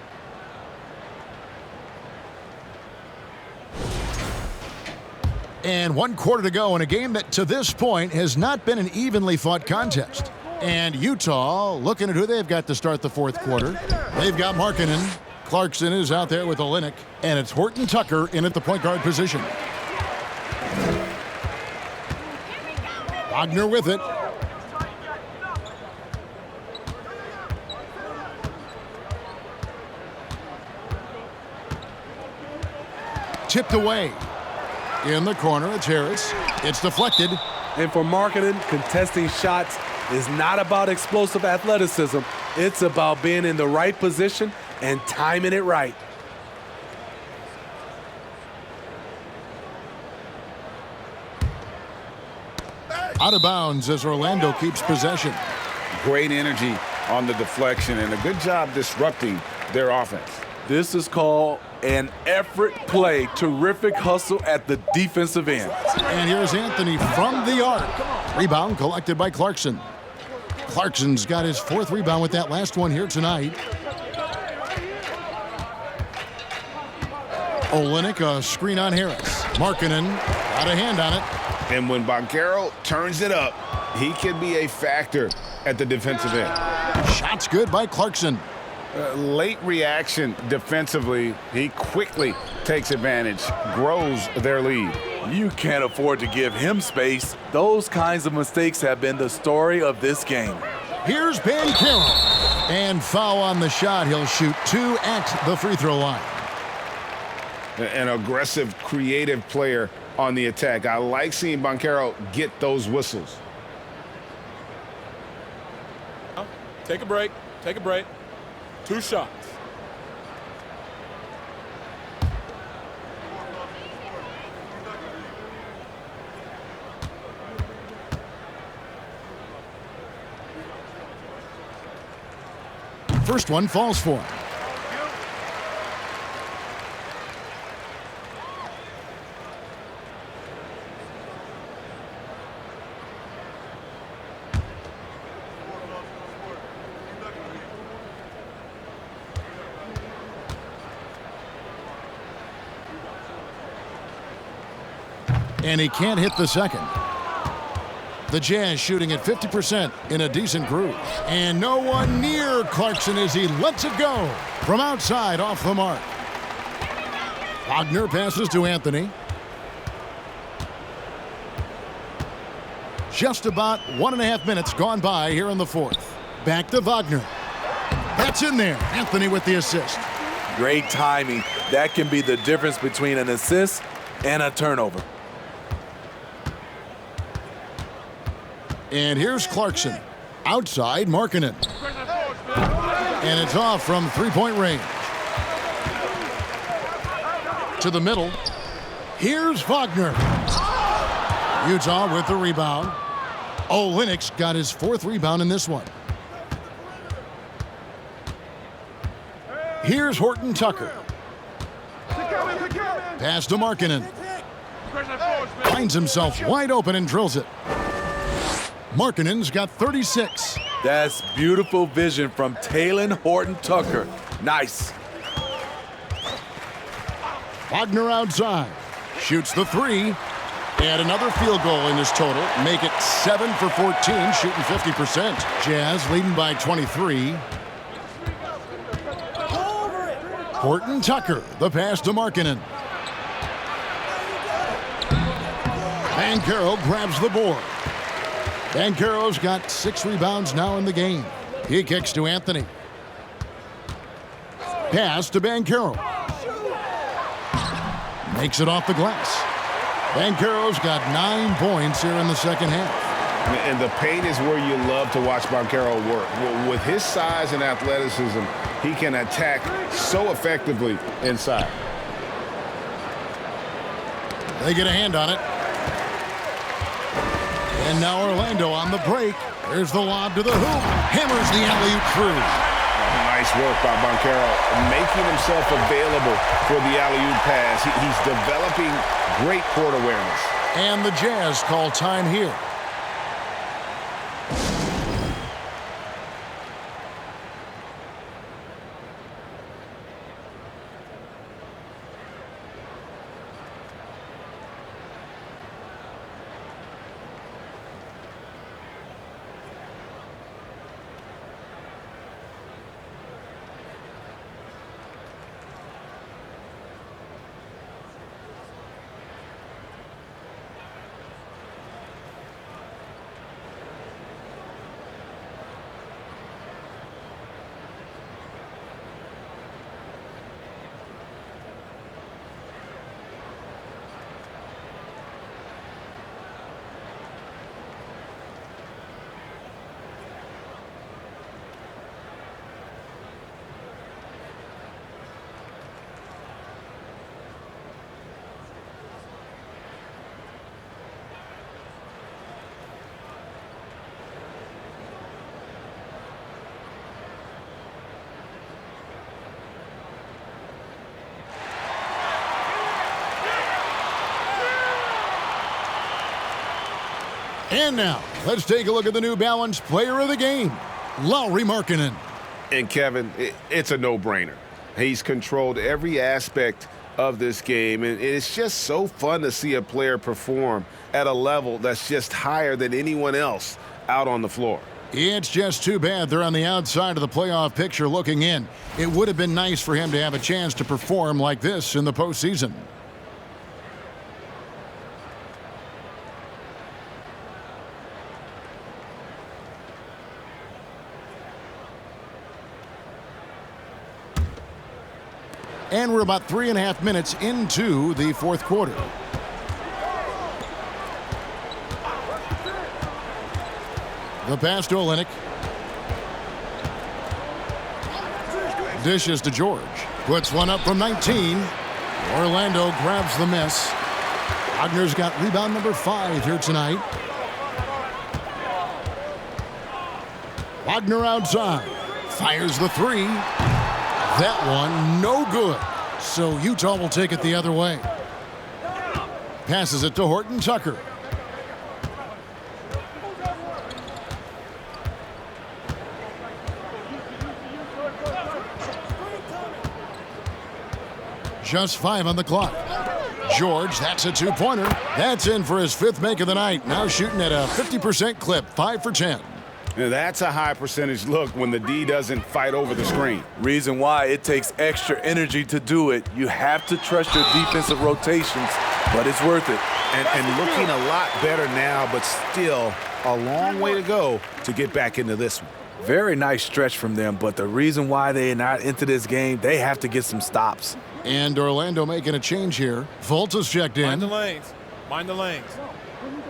And 1 quarter to go in a game that to this point has not been an evenly fought contest. And Utah looking at who they've got to start the 4th quarter. They've got Markkanen. Clarkson is out there with Olynyk. And it's Horton Tucker in at the point guard position. Wagner with it. Tipped away. In the corner, it's Harris. It's deflected. And for Markkanen, contesting shots is not about explosive athleticism. It's about being in the right position and timing it right. Out of bounds as Orlando keeps possession. Great energy on the deflection and a good job disrupting their offense. This is called an effort play. Terrific hustle at the defensive end. And here's Anthony from the arc. Rebound collected by Clarkson. Clarkson's got his 4th rebound with that last one here tonight. Olynyk, a screen on Harris. Markkanen got a hand on it. And when Banchero turns it up, he can be a factor at the defensive end. Shot's good by Clarkson. Late reaction defensively. He quickly takes advantage, grows their lead. You can't afford to give him space. Those kinds of mistakes have been the story of this game. Here's Banchero. And foul on the shot. He'll shoot 2 at the free throw line. An aggressive, creative player on the attack. I like seeing Banchero get those whistles. Take a break. Take a break. 2 shots. First one falls for him. And he can't hit the second. The Jazz shooting at 50% in a decent groove. And no one near Clarkson as he lets it go from outside off the mark. Wagner passes to Anthony. Just about 1.5 minutes gone by here in the 4th. Back to Wagner. That's in there. Anthony with the assist. Great timing. That can be the difference between an assist and a turnover. And here's Clarkson. Outside, Markkanen. And it's off from 3-point range. To the middle. Here's Wagner. Utah with the rebound. Olynyk's got his 4th rebound in this one. Here's Horton Tucker. Pass to Markkanen. Finds himself wide open and drills it. Markkanen's got 36. That's beautiful vision from Talen Horton Tucker. Nice. Wagner outside. Shoots the 3. And another field goal in his total. Make it 7 for 14, shooting 50%. Jazz leading by 23. Horton Tucker, the pass to Markkanen. Banchero grabs the board. Banchero's got 6 rebounds now in the game. He kicks to Anthony. Pass to Banchero. Makes it off the glass. Banchero's got 9 points here in the second half. And the paint is where you love to watch Banchero work. With his size and athleticism, he can attack so effectively inside. They get a hand on it. And now Orlando on the break. There's the lob to the hoop. Hammers the alley-oop through. Nice work by Banchero, making himself available for the alley-oop pass. He's developing great court awareness. And the Jazz call time here. And now, let's take a look at the New Balance player of the game, Lauri Markkanen. And Kevin, it's a no-brainer. He's controlled every aspect of this game, and it's just so fun to see a player perform at a level that's just higher than anyone else out on the floor. It's just too bad they're on the outside of the playoff picture looking in. It would have been nice for him to have a chance to perform like this in the postseason. And we're about 3.5 minutes into the fourth quarter. The pass to Olynyk. Dishes to George. Puts one up from 19. Orlando grabs the miss. Wagner's got rebound number 5 here tonight. Wagner outside. Fires the 3. That one, no good. So Utah will take it the other way. Passes it to Horton Tucker. Just 5 on the clock. George, that's a 2-pointer. That's in for his 5th make of the night. Now shooting at a 50% clip, 5 for 10. Now that's a high percentage look when the D doesn't fight over the screen. Reason why it takes extra energy to do it. You have to trust your defensive rotations, but it's worth it. And looking a lot better now, but still a long way to go to get back into this one. Very nice stretch from them, but the reason why they are not into this game, they have to get some stops. And Orlando making a change here. Fultz is checked in. Mind the lanes. Mind the lanes.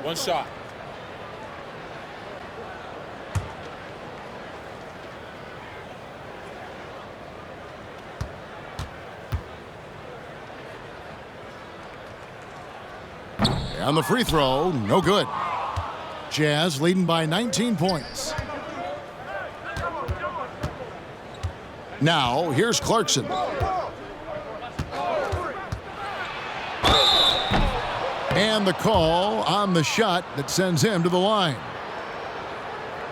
One shot. On the free throw, no good. Jazz leading by 19 points. Now, here's Clarkson. And the call on the shot that sends him to the line.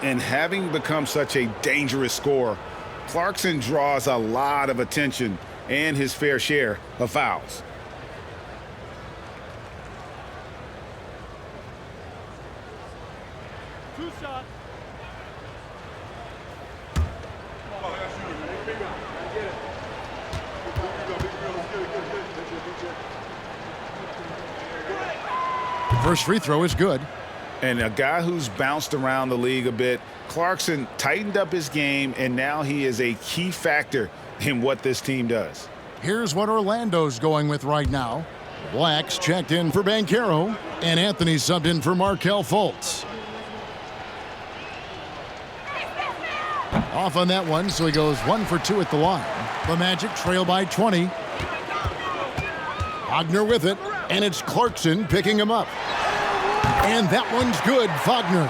And having become such a dangerous scorer, Clarkson draws a lot of attention and his fair share of fouls. First free throw is good. And a guy who's bounced around the league a bit, Clarkson tightened up his game, and now he is a key factor in what this team does. Here's what Orlando's going with right now. Black's checked in for Banchero, and Anthony subbed in for Markelle Fultz. Off on that one, so he goes 1 for 2 at the line. The Magic trail by 20. Wagner with it, and it's Clarkson picking him up. And that one's good, Wagner.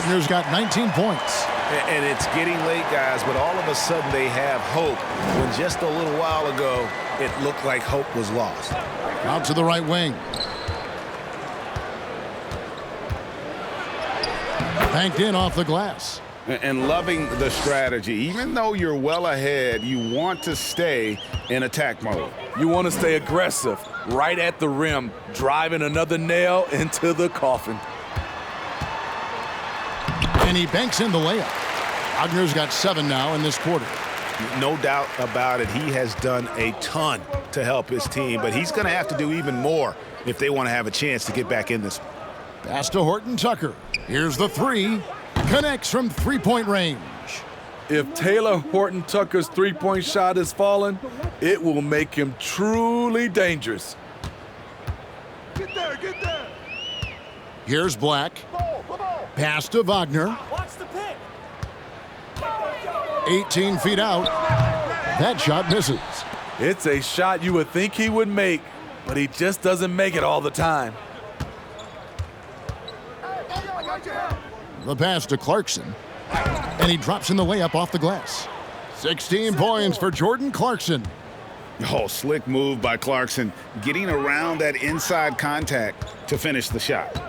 Wagner's got 19 points. And it's getting late, guys, but all of a sudden they have hope when just a little while ago it looked like hope was lost. Out to the right wing. Banked in off the glass. And loving the strategy. Even though you're well ahead, you want to stay in attack mode. You want to stay aggressive, right at the rim, driving another nail into the coffin. And he banks in the layup. Wagner's got 7 now in this quarter. No doubt about it, he has done a ton to help his team, but he's going to have to do even more if they want to have a chance to get back in this. Pass to Horton Tucker. Here's the 3. Connects from three-point range. If Taylor Horton Tucker's three-point shot is falling, it will make him truly dangerous. Get there. Here's Black. Pass to Wagner. Watch the pick. 18 feet out. That shot misses. It's a shot you would think he would make, but he just doesn't make it all the time. The pass to Clarkson. And he drops in the layup off the glass. 16 points for Jordan Clarkson. Oh, slick move by Clarkson, getting around that inside contact to finish the shot.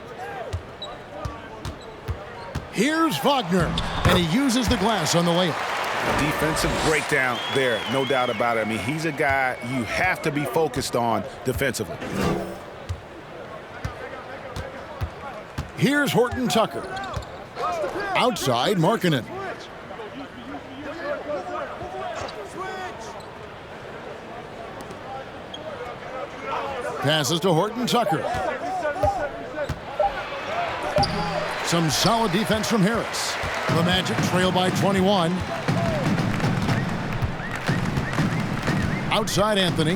Here's Wagner, and he uses the glass on the layup. Defensive breakdown there, no doubt about it. I mean, he's a guy you have to be focused on defensively. Here's Horton Tucker. Outside, Markkanen. Passes to Horton Tucker. Some solid defense from Harris. The Magic trail by 21. Outside Anthony.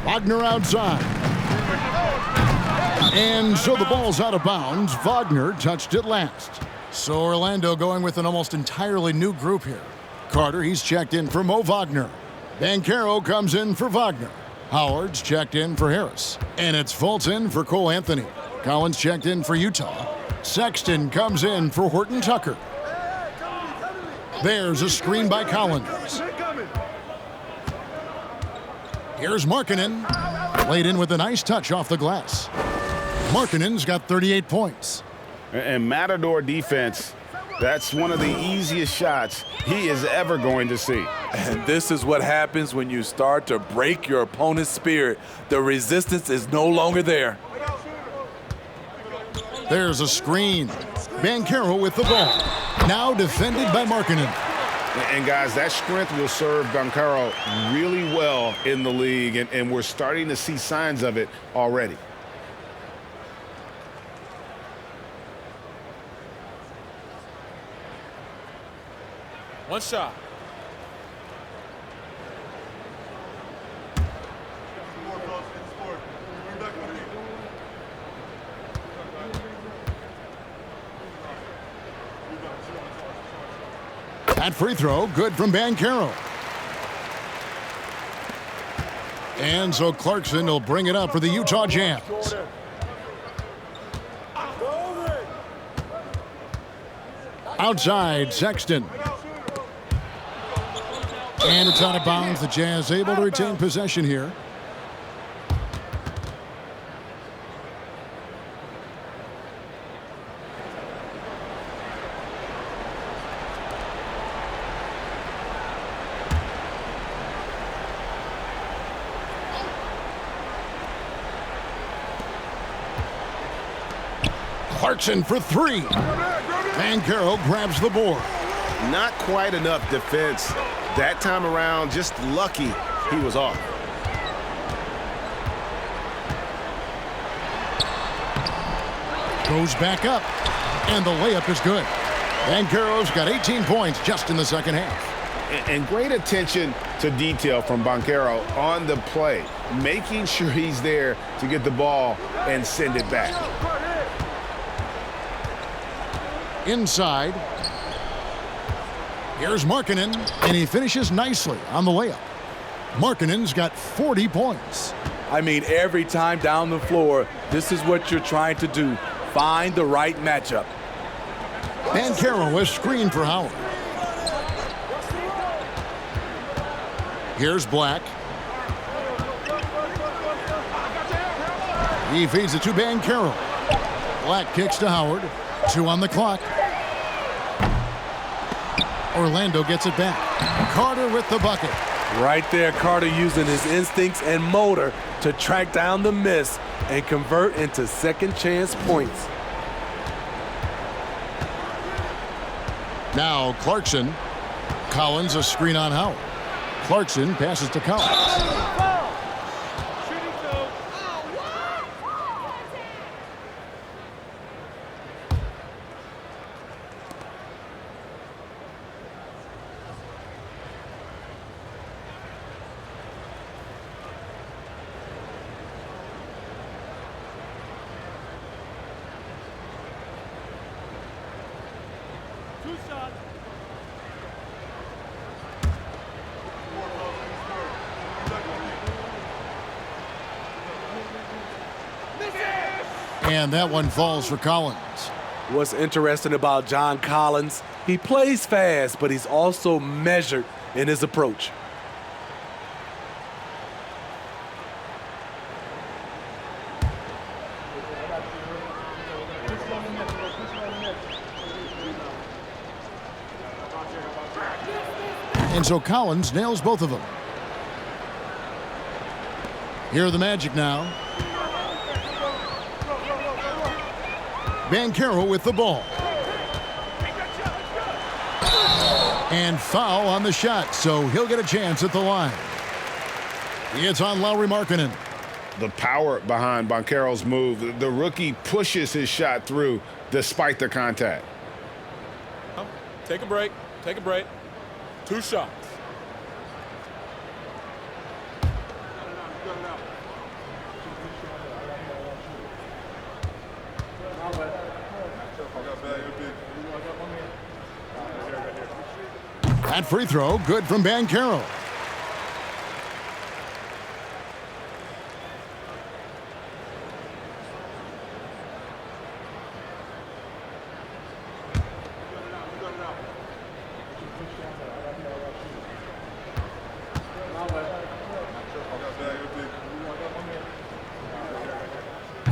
Wagner outside. And so the ball's out of bounds. Wagner touched it last. So Orlando going with an almost entirely new group here. Carter, he's checked in for Mo Wagner. Banchero comes in for Wagner. Howard's checked in for Harris. And it's Fulton for Cole Anthony. Collins checked in for Utah. Sexton comes in for Horton Tucker. There's a screen by Collins. Here's Markkanen. Laid in with a nice touch off the glass. Markkanen's got 38 points. And Matador defense, that's one of the easiest shots he is ever going to see. And this is what happens when you start to break your opponent's spirit. The resistance is no longer there. There's a screen. Banchero with the ball. Now defended by Markkanen. And guys, that strength will serve Banchero really well in the league, and we're starting to see signs of it already. One shot. That free throw, good from Banchero. And so Clarkson will bring it up for the Utah Jazz. Outside, Sexton. And it's out of bounds. The Jazz able to retain possession here. Clarkson for 3. Banchero grabs the board. Not quite enough defense. That time around, just lucky he was off. Goes back up, and the layup is good. Banchero's got 18 points just in the second half. And great attention to detail from Banchero on the play, making sure he's there to get the ball and send it back. Inside. Here's Markkanen, and he finishes nicely on the layup. Markkanen's got 40 points. I mean, every time down the floor, this is what you're trying to do. Find the right matchup. Banchero is screen for Howard. Here's Black. He feeds it to Banchero. Black kicks to Howard. 2 on the clock. Orlando gets it back. Carter with the bucket. Right there, Carter using his instincts and motor to track down the miss and convert into second chance points. Now Clarkson. Collins a screen on Howard. Clarkson passes to Collins. And that one falls for Collins. What's interesting about John Collins, he plays fast, but he's also measured in his approach. And so Collins nails both of them. Here are the Magic now. Banchero with the ball. And foul on the shot, so he'll get a chance at the line. It's on Lauri Markkanen. The power behind Banchero's move. The rookie pushes his shot through despite the contact. Take a break. Take a break. 2 shots. That free throw, good from Banchero.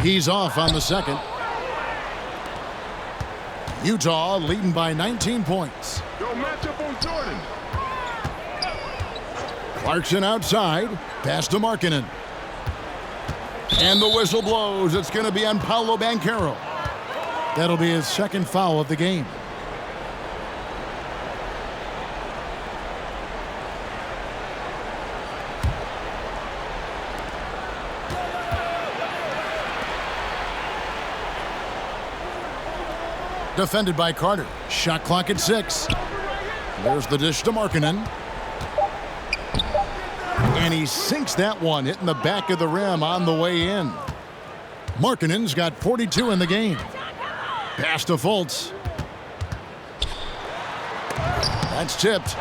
He's off on the second. Utah leading by 19 points. Yo, matchup on Jordan. Clarkson outside. Pass to Markkanen. And the whistle blows. It's going to be on Paolo Banchero. That'll be his second foul of the game. Defended by Carter. Shot clock at 6. There's the dish to Markkanen. And he sinks that one, hitting the back of the rim on the way in. Markkanen's got 42 in the game. Pass to Fultz. That's tipped.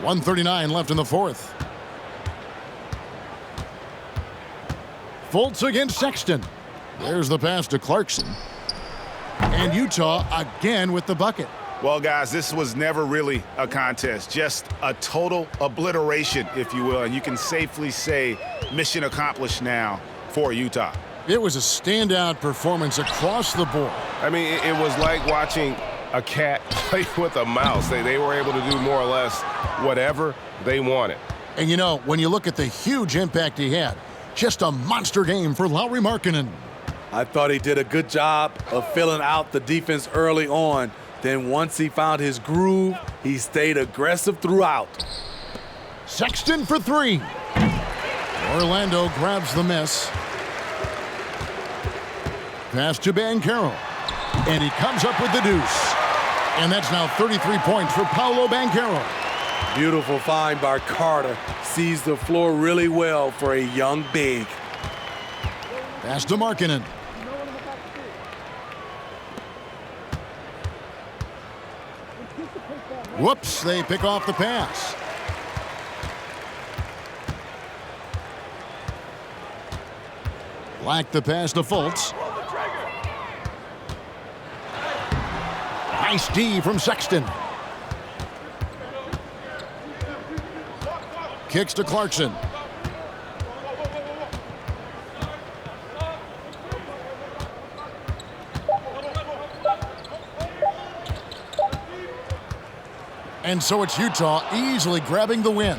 1:39 left in the fourth. Fultz against Sexton. There's the pass to Clarkson. And Utah again with the bucket. Well, guys, this was never really a contest, just a total obliteration, if you will. And you can safely say mission accomplished now for Utah. It was a standout performance across the board. I mean, it was like watching a cat play with a mouse. They were able to do more or less whatever they wanted. And you know, when you look at the huge impact he had, just a monster game for Lauri Markkanen. I thought he did a good job of filling out the defense early on. Then once he found his groove, he stayed aggressive throughout. Sexton for 3. Orlando grabs the miss. Pass to Banchero. And he comes up with the deuce. And that's now 33 points for Paolo Banchero. Beautiful find by Carter. Sees the floor really well for a young big. Pass to Markkanen. Whoops, they pick off the pass. Black the pass to Fultz. Nice D from Sexton. Kicks to Clarkson. And so it's Utah easily grabbing the win.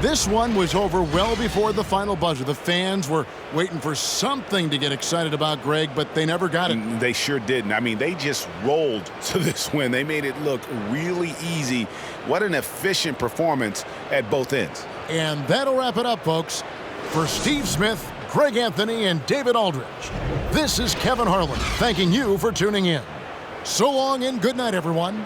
This one was over well before the final buzzer. The fans were waiting for something to get excited about, Greg, but they never got it. They sure didn't. I mean, they just rolled to this win. They made it look really easy. What an efficient performance at both ends. And that'll wrap it up, folks. For Steve Smith, Greg Anthony, and David Aldridge, this is Kevin Harlan thanking you for tuning in. So long and good night, everyone.